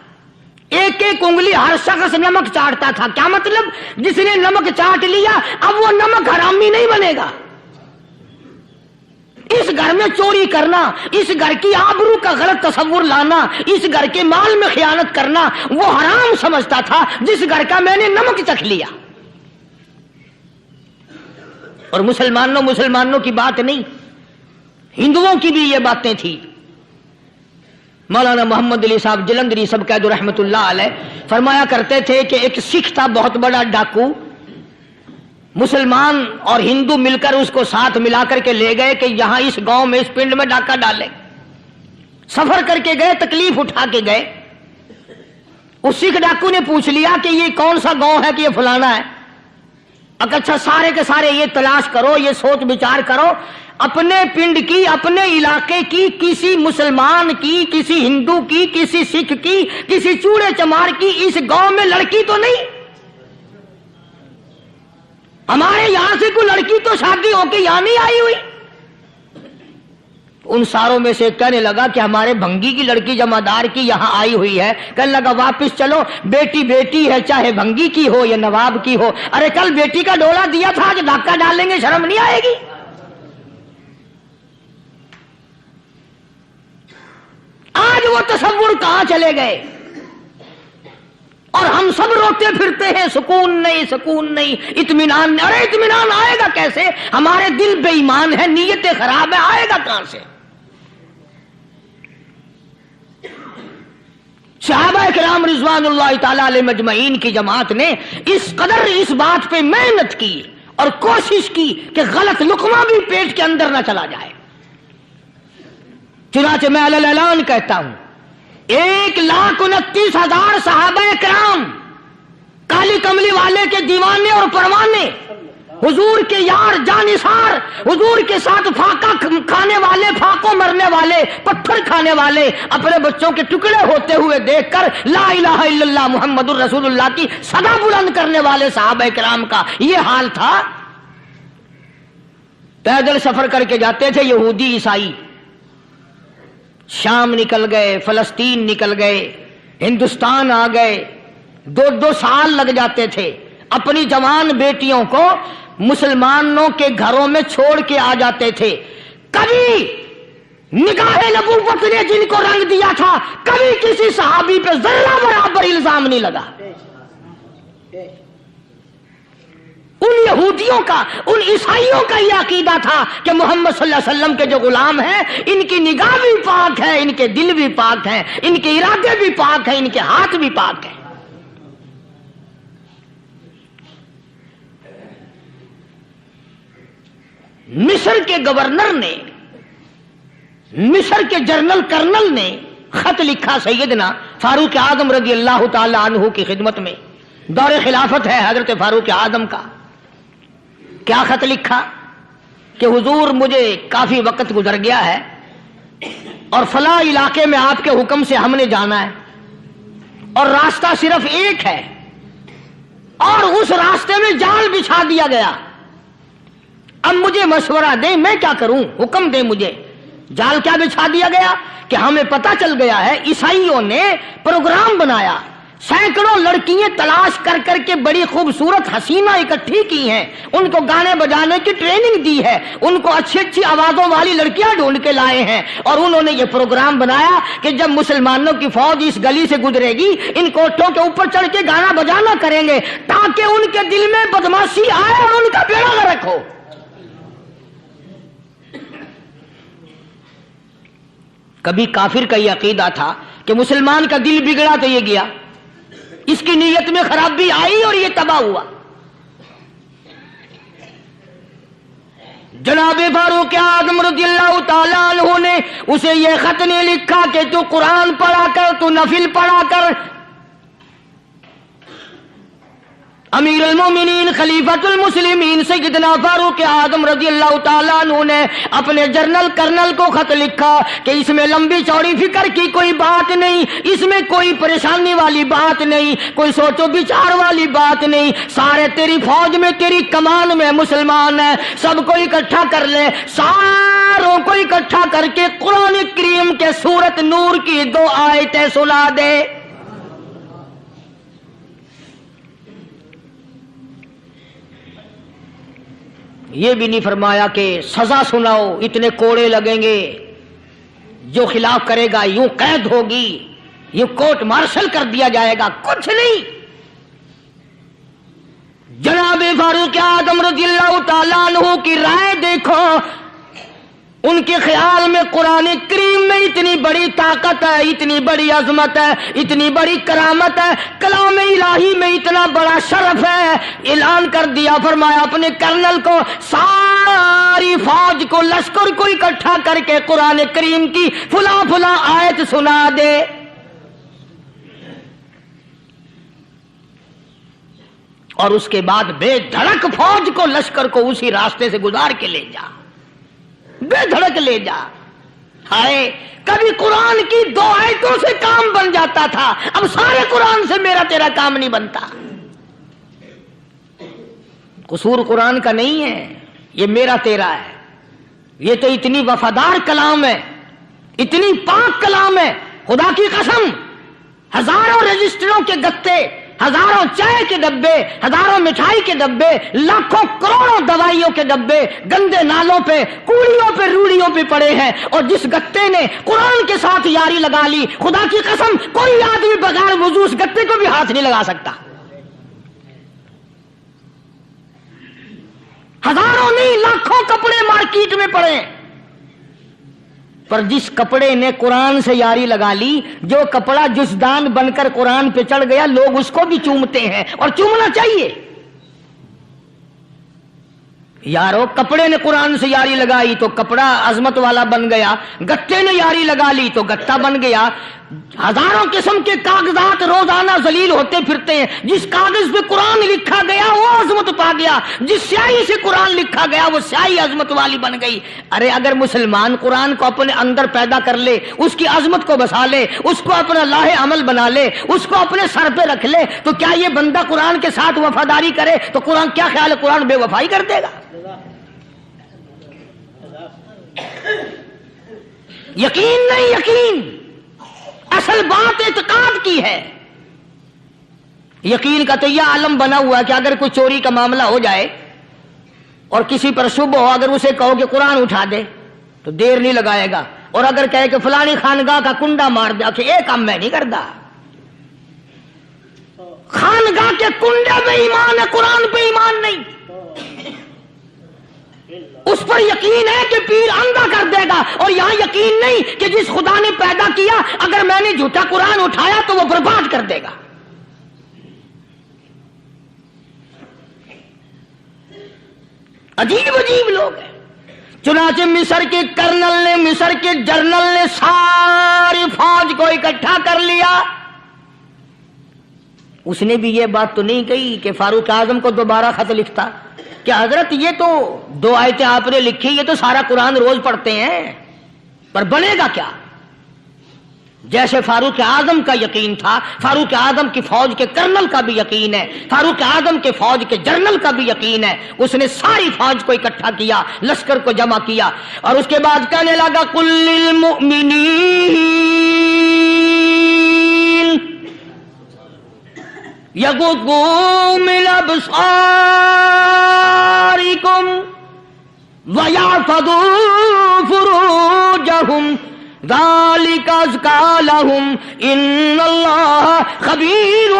ایک ایک انگلی ہر شخص نمک چاٹتا تھا۔ کیا مطلب؟ جس نے نمک چاٹ لیا اب وہ نمک حرامی نہیں بنے گا۔ اس گھر میں چوری کرنا، اس گھر کی آبرو کا غلط تصور لانا، اس گھر کے مال میں خیانت کرنا وہ حرام سمجھتا تھا جس گھر کا میں نے نمک چکھ لیا۔ اور مسلمانوں کی بات نہیں، ہندوؤں کی بھی یہ باتیں تھی۔ مولانا محمد علی صاحب جلندری سب قید رحمت اللہ علیہ فرمایا کرتے تھے کہ ایک سکھ تھا بہت بڑا ڈاکو، مسلمان اور ہندو مل کر اس کو ساتھ ملا کر کے لے گئے کہ یہاں اس گاؤں میں اس پنڈ میں ڈاکہ ڈالے۔ سفر کر کے گئے، تکلیف اٹھا کے گئے۔ اس سکھ ڈاکو نے پوچھ لیا کہ یہ کون سا گاؤں ہے کہ یہ فلانا ہے۔ اچھا سارے کے سارے یہ تلاش کرو، یہ سوچ بچار کرو، اپنے پنڈ کی، اپنے علاقے کی، کسی مسلمان کی، کسی ہندو کی، کسی سکھ کی، کسی چوڑے چمار کی اس گاؤں میں لڑکی تو نہیں؟ ہمارے یہاں سے کوئی لڑکی تو شادی ہو کے یہاں نہیں آئی ہوئی۔ ان ساروں میں سے کہنے لگا کہ ہمارے بھنگی کی لڑکی جمعدار کی یہاں آئی ہوئی ہے۔ کہنے لگا واپس چلو، بیٹی بیٹی ہے، چاہے بھنگی کی ہو یا نواب کی ہو۔ ارے کل بیٹی کا ڈولا دیا تھا، آج ڈاکہ ڈالیں گے، شرم نہیں آئے گی؟ آج وہ تصور کہاں چلے گئے؟ اور ہم سب روتے پھرتے ہیں، سکون نہیں، سکون نہیں، اطمینان نہیں۔ ارے اطمینان آئے گا کیسے؟ ہمارے دل بے ایمان ہے، نیتیں خراب ہے، آئے گا کہاں سے؟ صحابہ کرام رضوان اللہ تعالی علیہم اجمعین کی جماعت نے اس قدر اس بات پہ محنت کی اور کوشش کی کہ غلط لقمہ بھی پیٹ کے اندر نہ چلا جائے۔ چنانچہ میں علی الاعلان کہتا ہوں 1,29,000 صحابہ کرام کالی کملی والے کے دیوانے اور پروانے حضور کے یار جانثار، حضور کے ساتھ فاقہ کھانے والے، فاقوں مرنے والے، پتھر کھانے والے اپنے بچوں کے ٹکڑے ہوتے ہوئے دیکھ کر لا الہ الا اللہ محمد الرسول اللہ کی صدا بلند کرنے والے صحابہ کرام کا یہ حال تھا۔ پیدل سفر کر کے جاتے تھے یہودی عیسائی، شام نکل گئے، فلسطین نکل گئے، ہندوستان آ گئے، 2 سال لگ جاتے تھے، اپنی جوان بیٹیوں کو مسلمانوں کے گھروں میں چھوڑ کے آ جاتے تھے۔ کبھی نگاہ نبوت نے جن کو رنگ دیا تھا، کبھی کسی صحابی پہ ذرہ برابر الزام نہیں لگا۔ ان یہودیوں کا، ان عیسائیوں کا یہ عقیدہ تھا کہ محمد صلی اللہ علیہ وسلم کے جو غلام ہیں ان کی نگاہ بھی پاک ہے، ان کے دل بھی پاک ہیں، ان کے ارادے بھی پاک ہیں، ان کے ہاتھ بھی پاک ہیں۔ مصر کے گورنر نے، مصر کے جنرل کرنل نے خط لکھا سیدنا فاروق اعظم رضی اللہ تعالی عنہ کی خدمت میں، دور خلافت ہے حضرت فاروق اعظم کا۔ کیا خط لکھا کہ حضور مجھے کافی وقت گزر گیا ہے اور فلاں علاقے میں آپ کے حکم سے ہم نے جانا ہے اور راستہ صرف ایک ہے اور اس راستے میں جال بچھا دیا گیا، اب مجھے مشورہ دیں میں کیا کروں، حکم دیں مجھے۔ جال کیا بچھا دیا گیا کہ ہمیں پتہ چل گیا ہے عیسائیوں نے پروگرام بنایا، سینکڑوں لڑکیاں تلاش کر کر کے بڑی خوبصورت حسینہ اکٹھی کی ہیں، ان کو گانے بجانے کی ٹریننگ دی ہے، ان کو اچھی اچھی آوازوں والی لڑکیاں ڈھونڈ کے لائے ہیں، اور انہوں نے یہ پروگرام بنایا کہ جب مسلمانوں کی فوج اس گلی سے گزرے گی ان کوٹھوں کے اوپر چڑھ کے گانا بجانا کریں گے تاکہ ان کے دل میں بدماشی آئے اور ان کا بیڑا غرق ہو۔ کبھی کافر کا یہ عقیدہ تھا کہ مسلمان کا دل بگڑا تو یہ گیا، اس کی نیت میں خرابی آئی اور یہ تباہ ہوا۔ جناب فاروق اعظم رضی اللہ تعالیٰ عنہ نے اسے یہ خط نہیں لکھا کہ تو قرآن پڑھا کر، تو نفل پڑھا کر۔ امیر المومنین خلیفۃ المسلمین سیدنا فاروق اعظم رضی اللہ تعالیٰ عنہ نے اپنے جنرل کرنل کو خط لکھا کہ اس میں لمبی چوڑی فکر کی کوئی بات نہیں، اس میں کوئی پریشانی والی بات نہیں، کوئی سوچ و بچار والی بات نہیں، سارے تیری فوج میں، تیری کمان میں مسلمان ہیں، سب کو اکٹھا کر لے، ساروں کو اکٹھا کر کے قرآن کریم کے سورت نور کی 2 آیتیں سنا دے۔ یہ بھی نہیں فرمایا کہ سزا سناؤ، اتنے کوڑے لگیں گے، جو خلاف کرے گا یوں قید ہوگی، یوں کورٹ مارشل کر دیا جائے گا، کچھ نہیں۔ جناب فاروق اعظم رضی اللہ تعالیٰ عنہ کی رائے دیکھو، ان کے خیال میں قرآن کریم میں اتنی بڑی طاقت ہے، اتنی بڑی عظمت ہے، اتنی بڑی کرامت ہے، کلام الہی میں اتنا بڑا شرف ہے۔ اعلان کر دیا، فرمایا اپنے کرنل کو ساری فوج کو، لشکر کو اکٹھا کر کے قرآن کریم کی فلاں فلاں آیت سنا دے۔ اور اس کے بعد بے دھڑک فوج کو، لشکر کو اسی راستے سے گزار کے لے جا، بے دھڑک لے جا۔ ہائے کبھی قرآن کی 2 آیتوں سے کام بن جاتا تھا، اب سارے قرآن سے میرا تیرا کام نہیں بنتا۔ قصور قرآن کا نہیں ہے، یہ میرا تیرا ہے۔ یہ تو اتنی وفادار کلام ہے، اتنی پاک کلام ہے، خدا کی قسم ہزاروں رجسٹروں کے گتے، ہزاروں چائے کے ڈبے، ہزاروں مٹھائی کے ڈبے، لاکھوں کروڑوں دوائیوں کے ڈبے گندے نالوں پہ، کوڑیوں پہ، روڑیوں پہ پڑے ہیں، اور جس گتے نے قرآن کے ساتھ یاری لگا لی، خدا کی قسم کوئی آدمی بغیر وضو اس گتے کو بھی ہاتھ نہیں لگا سکتا۔ ہزاروں نہیں، لاکھوں کپڑے مارکیٹ میں پڑے، پر جس کپڑے نے قرآن سے یاری لگا لی، جو کپڑا جزدان بن کر قرآن پہ چڑھ گیا، لوگ اس کو بھی چومتے ہیں، اور چومنا چاہیے۔ یارو کپڑے نے قرآن سے یاری لگائی تو کپڑا عظمت والا بن گیا، گتے نے یاری لگا لی تو گتا بن گیا۔ ہزاروں قسم کے کاغذات روزانہ ذلیل ہوتے پھرتے ہیں. جس کاغذ پہ قرآن لکھا گیا وہ عظمت پا گیا, جس سیاہی سے قرآن لکھا گیا وہ سیاہی عظمت والی بن گئی. ارے اگر مسلمان قرآن کو اپنے اندر پیدا کر لے, اس کی عظمت کو بسا لے, اس کو اپنا لاہ عمل بنا لے, اس کو اپنے سر پہ رکھ لے, تو کیا یہ بندہ قرآن کے ساتھ وفاداری کرے تو قرآن کیا خیال ہے قرآن بے وفائی کر دے گا؟ یقین نہیں, یقین اصل بات اعتقاد کی ہے. یقین کا تو یہ عالم بنا ہوا ہے کہ اگر کوئی چوری کا معاملہ ہو جائے اور کسی پر شبہ ہو, اگر اسے کہو کہ قرآن اٹھا دے تو دیر نہیں لگائے گا, اور اگر کہے کہ فلانی خانگاہ کا کنڈا مار دے کہ یہ کام میں نہیں کرتا. خانگاہ کے کنڈے پہ ایمان ہے, قرآن پہ ایمان نہیں. اس پر یقین ہے کہ پیر اندھا کر دے گا, اور یہاں یقین نہیں کہ جس خدا نے پیدا کیا اگر میں نے جھوٹا قرآن اٹھایا تو وہ برباد کر دے گا. عجیب عجیب لوگ ہیں. چنانچہ مصر کے کرنل نے, مصر کے جنرل نے ساری فوج کو اکٹھا کر لیا. اس نے بھی یہ بات تو نہیں کہی کہ فاروق اعظم کو دوبارہ خط لکھتا کہ حضرت یہ تو 2 آیتیں آپ نے لکھی, یہ تو سارا قرآن روز پڑھتے ہیں, پر بنے گا کیا؟ جیسے فاروق اعظم کا یقین تھا, فاروق اعظم کی فوج کے کرنل کا بھی یقین ہے, فاروق اعظم کے فوج کے جنرل کا بھی یقین ہے. اس نے ساری فوج کو اکٹھا کیا, لشکر کو جمع کیا, اور اس کے بعد کہنے لگا قل للمؤمنین یغضوا من ابصارکم ویحفظوا فروجہم ذالک ازکی لہم ان اللہ خبیر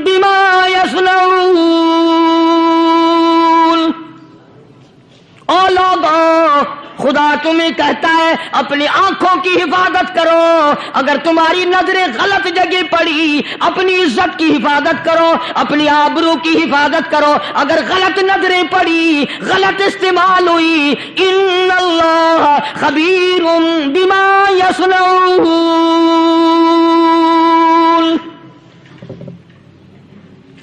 بما یصنعون. او لوگو, خدا تمہیں کہتا ہے اپنی آنکھوں کی حفاظت کرو. اگر تمہاری نظریں غلط جگہ پڑی, اپنی عزت کی حفاظت کرو, اپنی آبرو کی حفاظت کرو. اگر غلط نظریں پڑی, غلط استعمال ہوئی, ان اللہ خبیر بما یصنعون,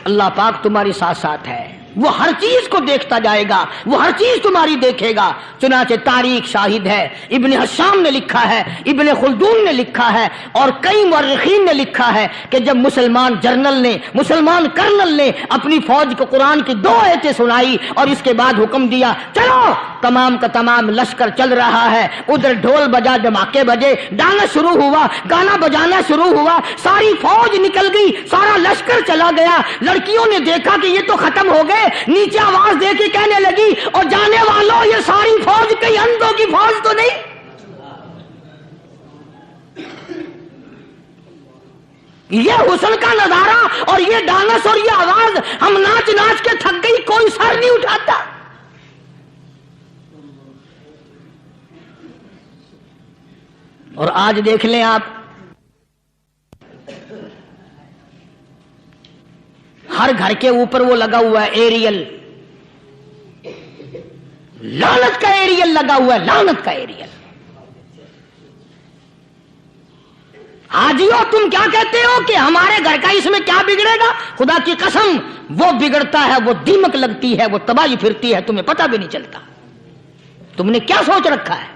اللہ پاک تمہاری ساتھ ساتھ ہے, وہ ہر چیز کو دیکھتا جائے گا, وہ ہر چیز تمہاری دیکھے گا. چنانچہ تاریخ شاہد ہے, ابن حشام نے لکھا ہے, ابن خلدون نے لکھا ہے, اور کئی مورخین نے لکھا ہے کہ جب مسلمان جنرل نے, مسلمان کرنل نے اپنی فوج کو قرآن کی 2 آیتیں سنائی اور اس کے بعد حکم دیا چلو, تمام کا تمام لشکر چل رہا ہے. ادھر ڈھول بجا, دھماکے بجے, ڈانا شروع ہوا, گانا بجانا شروع ہوا, ساری فوج نکل گئی, سارا لشکر چلا گیا. لڑکیوں نے دیکھا کہ یہ تو ختم ہو گئے, نیچے آواز دے کے کہنے لگی اور جانے والوں یہ ساری فوج کئی اندھوں کی فوج تو نہیں. یہ حسن کا نظارہ اور یہ ڈانس اور یہ آواز, ہم ناچ ناچ کے تھک گئی, کوئی سر نہیں اٹھاتا. اور آج دیکھ لیں آپ, ہر گھر کے اوپر وہ لگا ہوا ہے ایریل, لعنت کا ایریل لگا ہوا ہے, لعنت کا ایریل. حاجیو تم کیا کہتے ہو کہ ہمارے گھر کا اس میں کیا بگڑے گا؟ خدا کی قسم وہ بگڑتا ہے, وہ دیمک لگتی ہے, وہ تباہی پھرتی ہے, تمہیں پتہ بھی نہیں چلتا. تم نے کیا سوچ رکھا ہے؟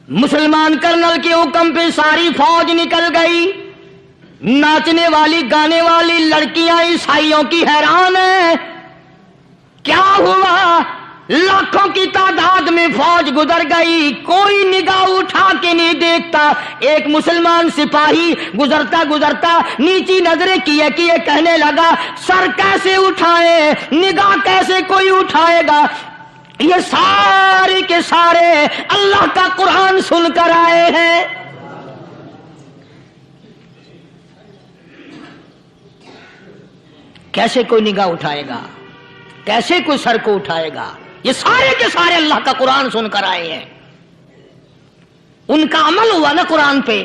مسلمان کرنل کے حکم پہ ساری فوج نکل گئی. ناچنے والی گانے والی لڑکیاں عیسائیوں کی حیران ہیں. کیا ہوا؟ لاکھوں کی تعداد میں فوج گزر گئی, کوئی نگاہ اٹھا کے نہیں دیکھتا. ایک مسلمان سپاہی گزرتا گزرتا نیچی نظریں کیے کیے کہنے لگا سر کیسے اٹھائے, نگاہ کیسے کوئی اٹھائے گا؟ یہ سارے کے سارے اللہ کا قرآن سن کر آئے ہیں. کیسے کوئی نگاہ اٹھائے گا, کیسے کوئی سر کو اٹھائے گا؟ یہ سارے کے سارے اللہ کا قرآن سن کر آئے ہیں. ان کا عمل ہوا نا قرآن پہ,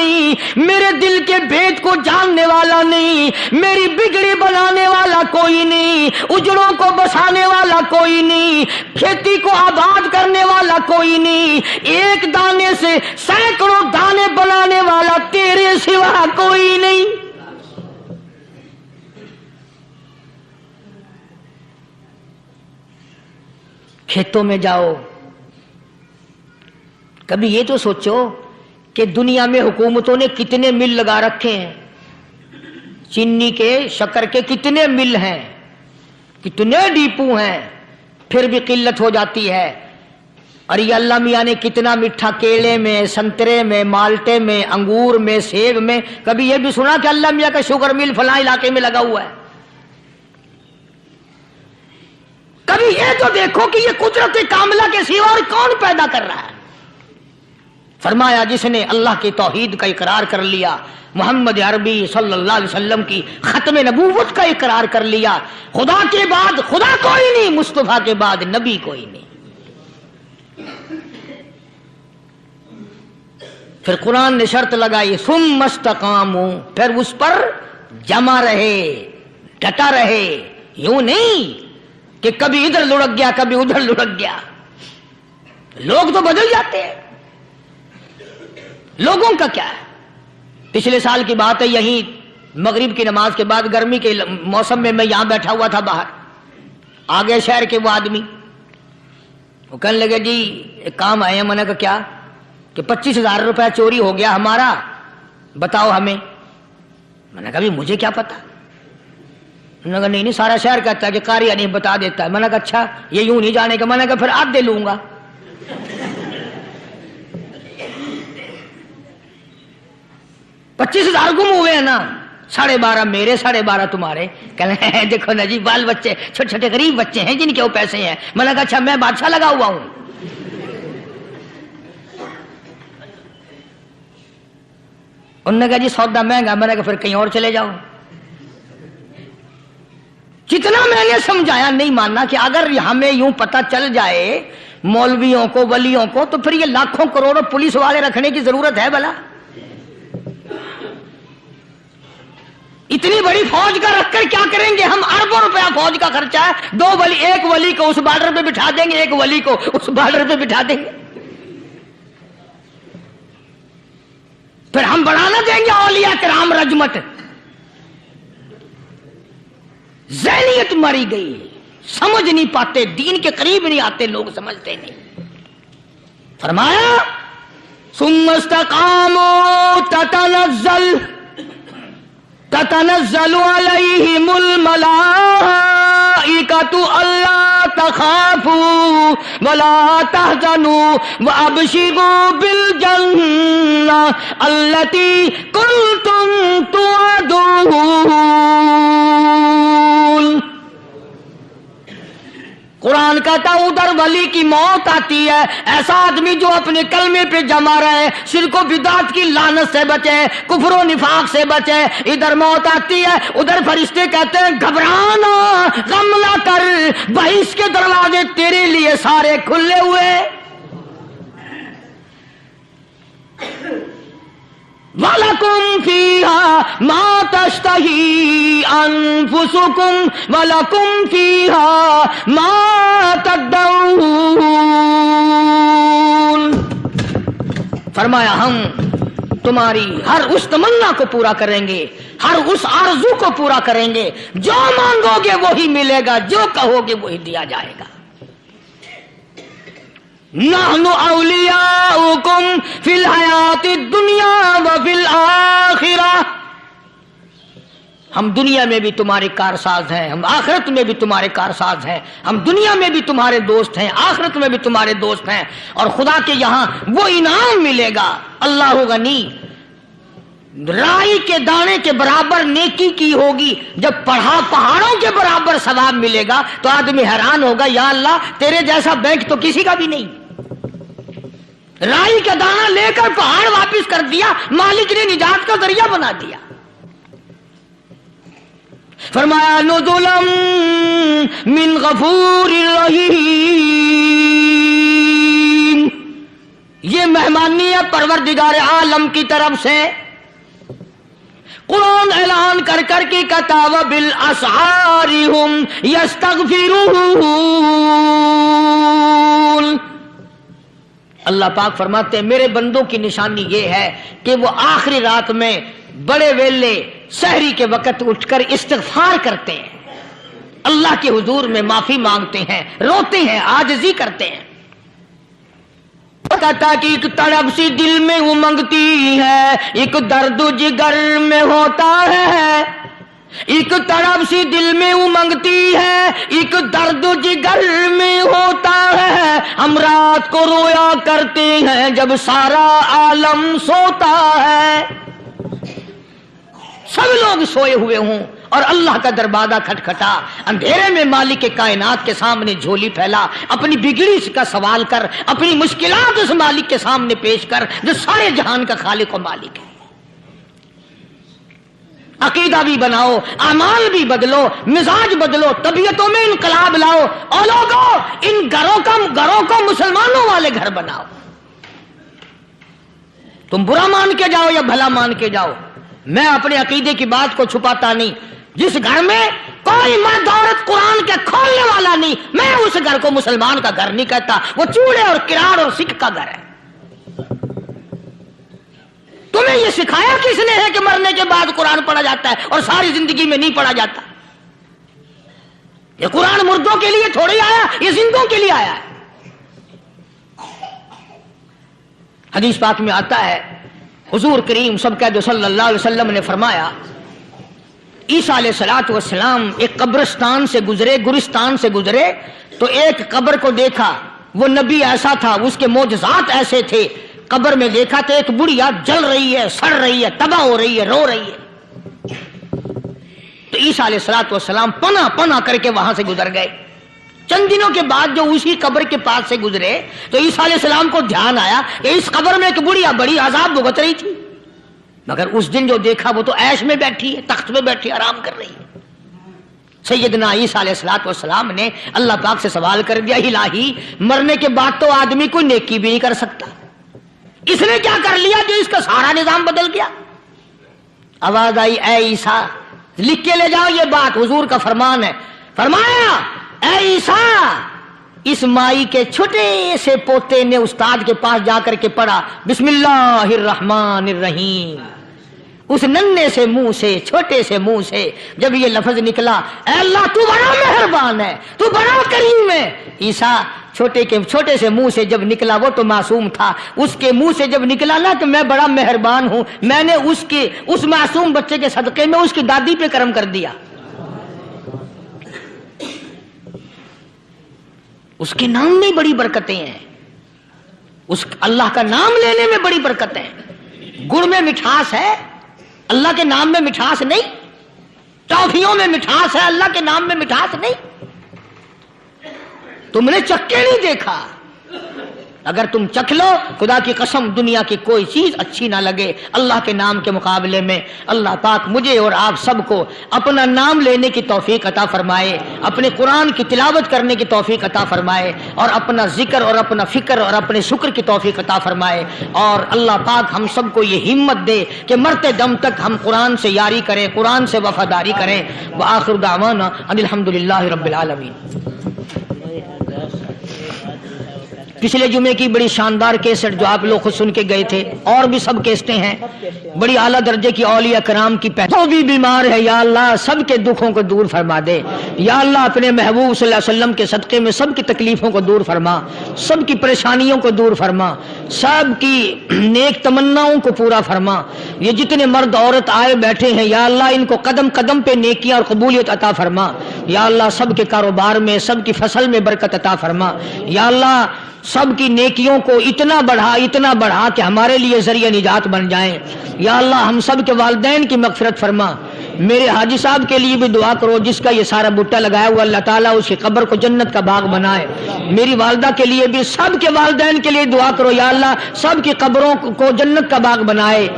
نہیں, میرے دل کے بھید کو جاننے والا نہیں, میری بگڑی بنانے والا کوئی نہیں, اجڑوں کو بسانے والا کوئی نہیں, کھیتی کو آباد کرنے والا کوئی نہیں, ایک دانے سے سینکڑوں دانے بنانے والا تیرے سوا کوئی نہیں. کھیتوں میں جاؤ, کبھی یہ تو سوچو کہ دنیا میں حکومتوں نے کتنے مل لگا رکھے ہیں, چینی کے, شکر کے کتنے مل ہیں, کتنے ڈیپو ہیں, پھر بھی قلت ہو جاتی ہے. اور یہ اللہ میاں نے کتنا میٹھا کیلے میں, سنترے میں, مالٹے میں, انگور میں, سیب میں. کبھی یہ بھی سنا کہ اللہ میاں کا شوگر مل فلاں علاقے میں لگا ہوا ہے؟ کبھی یہ تو دیکھو کہ یہ قدرت کاملہ کے سوا اور کون پیدا کر رہا ہے. فرمایا جس نے اللہ کی توحید کا اقرار کر لیا, محمد عربی صلی اللہ علیہ وسلم کی ختم نبوت کا اقرار کر لیا, خدا کے بعد خدا کوئی نہیں, مصطفیٰ کے بعد نبی کوئی نہیں. پھر قرآن نے شرط لگائی ثم استقاموا, پھر اس پر جمع رہے, ڈٹا رہے. یوں نہیں کہ کبھی ادھر لڑک گیا کبھی ادھر لڑک گیا. لوگ تو بدل جاتے ہیں, لوگوں کا کیا ہے. پچھلے سال کی بات ہے, یہیں مغرب کی نماز کے بعد گرمی کے موسم میں یہاں بیٹھا ہوا تھا باہر, آگے شہر کے وہ آدمی, وہ کہنے لگے جی ایک کام آئے ہیں. میں نے کہا کیا؟ کہ 25,000 روپے چوری ہو گیا ہمارا, بتاؤ ہمیں. میں نے کہا بھی مجھے کیا پتا. انہوں نے کہا نہیں سارا شہر کہتا ہے کہ قاریہ نہیں بتا دیتا ہے. میں نے کہا اچھا یہ یوں نہیں جانے کا. میں نے کہا پھر آدھے لوں گا. 25,000 گم ہوئے ہیں نا, 12.5 میرے 12.5 تمہارے. کہنے ہیں دیکھو نا جی بال بچے چھوٹے چھوٹے غریب بچے ہیں جن کے وہ پیسے ہیں. میں نے کہا اچھا میں بادشاہ لگا ہوا ہوں. انہوں نے کہا جی سودا مہنگا. میں نے کہا پھر کہیں اور چلے جاؤ. جتنا میں نے سمجھایا نہیں ماننا کہ اگر ہمیں یوں پتہ چل جائے مولویوں کو ولیوں کو تو پھر یہ لاکھوں کروڑوں پولیس والے رکھنے کی ضرورت ہے بھلا؟ اتنی بڑی فوج کا رکھ کر کیا کریں گے ہم؟ اربوں روپیہ فوج کا خرچہ ہے. 2 ولی, ایک ولی کو اس بارڈر پہ بٹھا دیں گے, ایک ولی کو اس بارڈر پہ بٹھا دیں گے. پھر ہم بڑھانا دیں گے اولیاء کرام رجمت. ذہنیت ماری گئی, سمجھ نہیں پاتے, دین کے قریب نہیں آتے لوگ, سمجھتے نہیں. فرمایا ثم استقاموا تتنزل علیہم الملائکۃ الا تخافوا ولا تحزنوا وابشروا بالجنہ التی کنتم توعدون. قرآن کہتا ہے ادھر ولی کی موت آتی ہے, ایسا آدمی جو اپنے کلمے پہ جمع رہے, شرک و بدعت کی لعنت سے بچے, کفر و نفاق سے بچے. ادھر موت آتی ہے, ادھر فرشتے کہتے ہیں گھبرانا, غم نہ کر, بہشت کے دروازے تیرے لیے سارے کھلے ہوئے. وَلَكُمْ فِيهَا مَا تَشْتَهِي أَنفُسُكُمْ وَلَكُمْ فِيهَا مَا تَدَّعُونَ. فرمایا ہم تمہاری ہر اس تمنا کو پورا کریں گے, ہر اس آرزو کو پورا کریں گے. جو مانگو گے وہی ملے گا, جو کہو گے وہی دیا جائے گا. نحن اولیاؤکم فی الحیات الدنیا وفی الآخرہ. ہم دنیا میں بھی تمہارے کارساز ہیں, ہم آخرت میں بھی تمہارے کارساز ہیں. ہم دنیا میں بھی تمہارے دوست ہیں, آخرت میں بھی تمہارے دوست ہیں. اور خدا کے یہاں وہ انعام ملے گا. اللہ غنی, رائی کے دانے کے برابر نیکی کی ہوگی, جب پہاڑوں کے برابر ثواب ملے گا تو آدمی حیران ہوگا, یا اللہ تیرے جیسا بینک تو کسی کا بھی نہیں. رائی کا دانہ لے کر پہاڑ واپس کر دیا, مالک نے نجات کا ذریعہ بنا دیا. فرمایا نزلا من غفور رحیم. یہ مہمانی ہے پروردگار عالم کی طرف سے. قرآن اعلان کر کر کے کہتا وبالاسحار هم یستغفرون. اللہ پاک فرماتے ہیں میرے بندوں کی نشانی یہ ہے کہ وہ آخری رات میں بڑے ویلے سحری کے وقت اٹھ کر استغفار کرتے ہیں, اللہ کے حضور میں معافی مانگتے ہیں, روتے ہیں, عاجزی کرتے ہیں. کہتا کہ ایک تڑپ سی دل میں امنگتی ہے, ایک درد جگر میں ہوتا ہے. ایک تڑپ سی دل میں امنگتی ہے, ایک درد جگر میں ہوتا ہے. ہم رات کو رویا کرتے ہیں جب سارا عالم سوتا ہے. سب لوگ سوئے ہوئے ہوں اور اللہ کا دروازہ کھٹکھٹا, اندھیرے میں مالک کائنات کے سامنے جھولی پھیلا, اپنی بگڑی کا سوال کر, اپنی مشکلات اس مالک کے سامنے پیش کر جو سارے جہان کا خالق و مالک ہے. عقیدہ بھی بناؤ, اعمال بھی بدلو, مزاج بدلو, طبیعتوں میں انقلاب لاؤ, اور لوگوں ان گھروں کو مسلمانوں والے گھر بناؤ. تم برا مان کے جاؤ یا بھلا مان کے جاؤ, میں اپنے عقیدے کی بات کو چھپاتا نہیں. جس گھر میں کوئی مرد عورت قرآن کے کھولنے والا نہیں, میں اس گھر کو مسلمان کا گھر نہیں کہتا, وہ چوڑے اور کراڑ اور سکھ کا گھر ہے. تمہیں یہ سکھایا کس نے ہے کہ مرنے کے بعد قرآن پڑھا جاتا ہے اور ساری زندگی میں نہیں پڑھا جاتا؟ یہ قرآن مردوں کے لیے تھوڑی آیا, یہ زندوں کے لیے آیا ہے. حدیث پاک میں آتا ہے حضور کریم سب کہہ دو صلی اللہ علیہ وسلم نے فرمایا عیسیٰ علیہ السلام ایک قبرستان سے گزرے, گورستان سے گزرے تو ایک قبر کو دیکھا. وہ نبی ایسا تھا, اس کے معجزات ایسے تھے. قبر میں دیکھا تو ایک بڑھیا جل رہی ہے, سڑ رہی ہے, تباہ ہو رہی ہے, رو رہی ہے. تو عیسیٰ علیہ السلام پناہ کر کے وہاں سے گزر گئے. چند دنوں کے بعد جو اسی قبر کے پاس سے گزرے تو عیسیٰ علیہ السلام کو دھیان آیا کہ اس قبر میں ایک بڑھیا بڑی عذاب بھگت رہی تھی, مگر اس دن جو دیکھا وہ تو عیش میں بیٹھی ہے, تخت میں بیٹھی آرام کر رہی ہے. سیدنا عیسیٰ علیہ السلام نے اللہ پاک سے سوال کر دیا, الہی مرنے کے بعد تو آدمی کوئی نیکی بھی نہیں کر سکتا, اس نے کیا کر لیا جو اس کا سارا نظام بدل گیا؟ آواز آئی اے عیسیٰ لکھ کے لے جاؤ یہ بات, حضور کا فرمان ہے. فرمایا اے عیسیٰ, اس مائی کے چھوٹے سے پوتے نے استاد کے پاس جا کر کے پڑھا بسم اللہ الرحمن الرحیم. اس ننھے سے منہ سے, چھوٹے سے منہ سے جب یہ لفظ نکلا, اے اللہ تو بڑا مہربان ہے, تو بڑا کریم ہے. عیسیٰ چھوٹے سے منہ سے جب نکلا, وہ تو معصوم تھا, اس کے منہ سے جب نکلا نا کہ میں بڑا مہربان ہوں, میں نے اس معصوم بچے کے صدقے میں اس کی دادی پہ کرم کر دیا. اس کے نام میں بڑی برکتیں ہیں, اس اللہ کا نام لینے میں بڑی برکتیں ہیں. گڑ میں مٹھاس ہے, اللہ کے نام میں مٹھاس نہیں. ٹافیوں میں مٹھاس ہے, اللہ کے نام میں مٹھاس نہیں. تم نے چکھ کے نہیں دیکھا, اگر تم چکھ لو خدا کی قسم دنیا کی کوئی چیز اچھی نہ لگے اللہ کے نام کے مقابلے میں. اللہ پاک مجھے اور آپ سب کو اپنا نام لینے کی توفیق عطا فرمائے, اپنے قرآن کی تلاوت کرنے کی توفیق عطا فرمائے, اور اپنا ذکر اور اپنا فکر اور اپنے شکر کی توفیق عطا فرمائے. اور اللہ پاک ہم سب کو یہ ہمت دے کہ مرتے دم تک ہم قرآن سے یاری کریں, قرآن سے وفاداری کریں. وآخر دعوانا ان الحمدللہ رب العالمین. پچھلے جمعے کی بڑی شاندار کیسٹ جو آپ لوگ خود سن کے گئے تھے, اور بھی سب کیسٹیں ہیں, بڑی اعلیٰ درجے کی اولیاء کرام کی جو بھی بیمار ہے یا اللہ سب کے دکھوں کو دور فرما دے. یا اللہ اپنے محبوب صلی اللہ علیہ وسلم کے صدقے میں سب کی تکلیفوں کو دور فرما, سب کی پریشانیوں کو دور فرما, سب کی نیک تمناؤں کو پورا فرما. یہ جتنے مرد عورت آئے بیٹھے ہیں یا اللہ ان کو قدم قدم پہ نیکیاں اور قبولیت عطا فرما. یا اللہ سب کے کاروبار میں, سب کی فصل میں برکت عطا فرما. یا اللہ سب کی نیکیوں کو اتنا بڑھا کہ ہمارے لیے ذریعہ نجات بن جائیں. یا اللہ ہم سب کے والدین کی مغفرت فرما. میرے حاجی صاحب کے لیے بھی دعا کرو جس کا یہ سارا بوٹا لگایا ہوا, اللہ تعالیٰ اس کی قبر کو جنت کا باغ بنائے. میری والدہ کے لیے بھی, سب کے والدین کے لیے دعا کرو یا اللہ سب کی قبروں کو جنت کا باغ بنائے.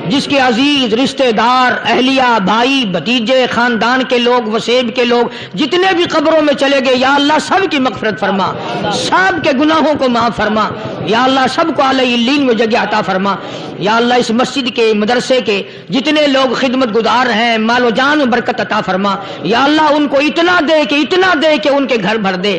جس کے عزیز رشتہ دار اہلیہ بھائی بھتیجے خاندان کے لوگ وسیب کے لوگ جتنے بھی قبروں میں چلے گئے یا اللہ سب کی مغفرت فرما، سب کے گناہوں کو معاف فرما یا اللہ، سب کو اعلی علیین میں جگہ عطا فرما یا اللہ۔ اس مسجد کے مدرسے کے جتنے لوگ خدمت گزار ہیں مال و جان میں برکت عطا فرما یا اللہ، ان کو اتنا دے کہ ان کے گھر بھر دے۔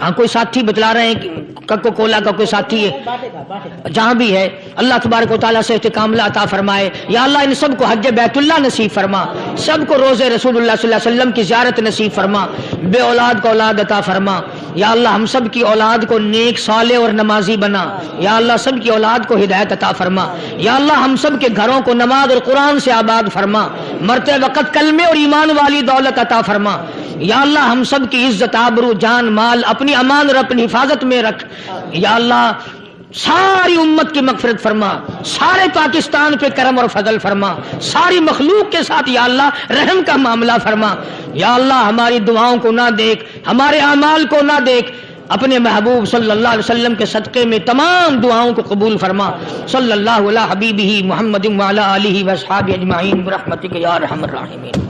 ہاں کوئی ساتھی بتلا رہے ہیں کوکو کولا کا کوئی ساتھی ہے جہاں بھی ہے، اللہ تبارک و تعالیٰ سے استقامت عطا فرمائے یا اللہ، ان سب کو حج بیت اللہ نصیب فرما، سب کو روزے رسول اللہ صلی اللہ علیہ وسلم کی زیارت نصیب فرما، بے اولاد کو اولاد عطا فرما یا اللہ، ہم سب کی اولاد کو نیک صالح اور نمازی بنا یا اللہ، سب کی اولاد کو ہدایت عطا فرما یا اللہ، ہم سب کے گھروں کو نماز اور قرآن سے آباد فرما، مرتے وقت کلمے اور ایمان والی دولت عطا فرما یا اللہ، ہم سب کی عزت آبرو جان مال اپنی امان اور اپنی حفاظت میں رکھ یا اللہ، ساری امت کی مغفرت فرما، سارے پاکستان پہ کرم اور فضل فرما، ساری مخلوق کے ساتھ یا اللہ رحم کا معاملہ فرما یا اللہ، ہماری دعاؤں کو نہ دیکھ، ہمارے اعمال کو نہ دیکھ، اپنے محبوب صلی اللہ علیہ وسلم کے صدقے میں تمام دعاؤں کو قبول فرما۔ صلی اللہ علی حبیبہ محمد وعلی آلہ واصحابہ اجمعین برحمتک یا ارحم الراحمین۔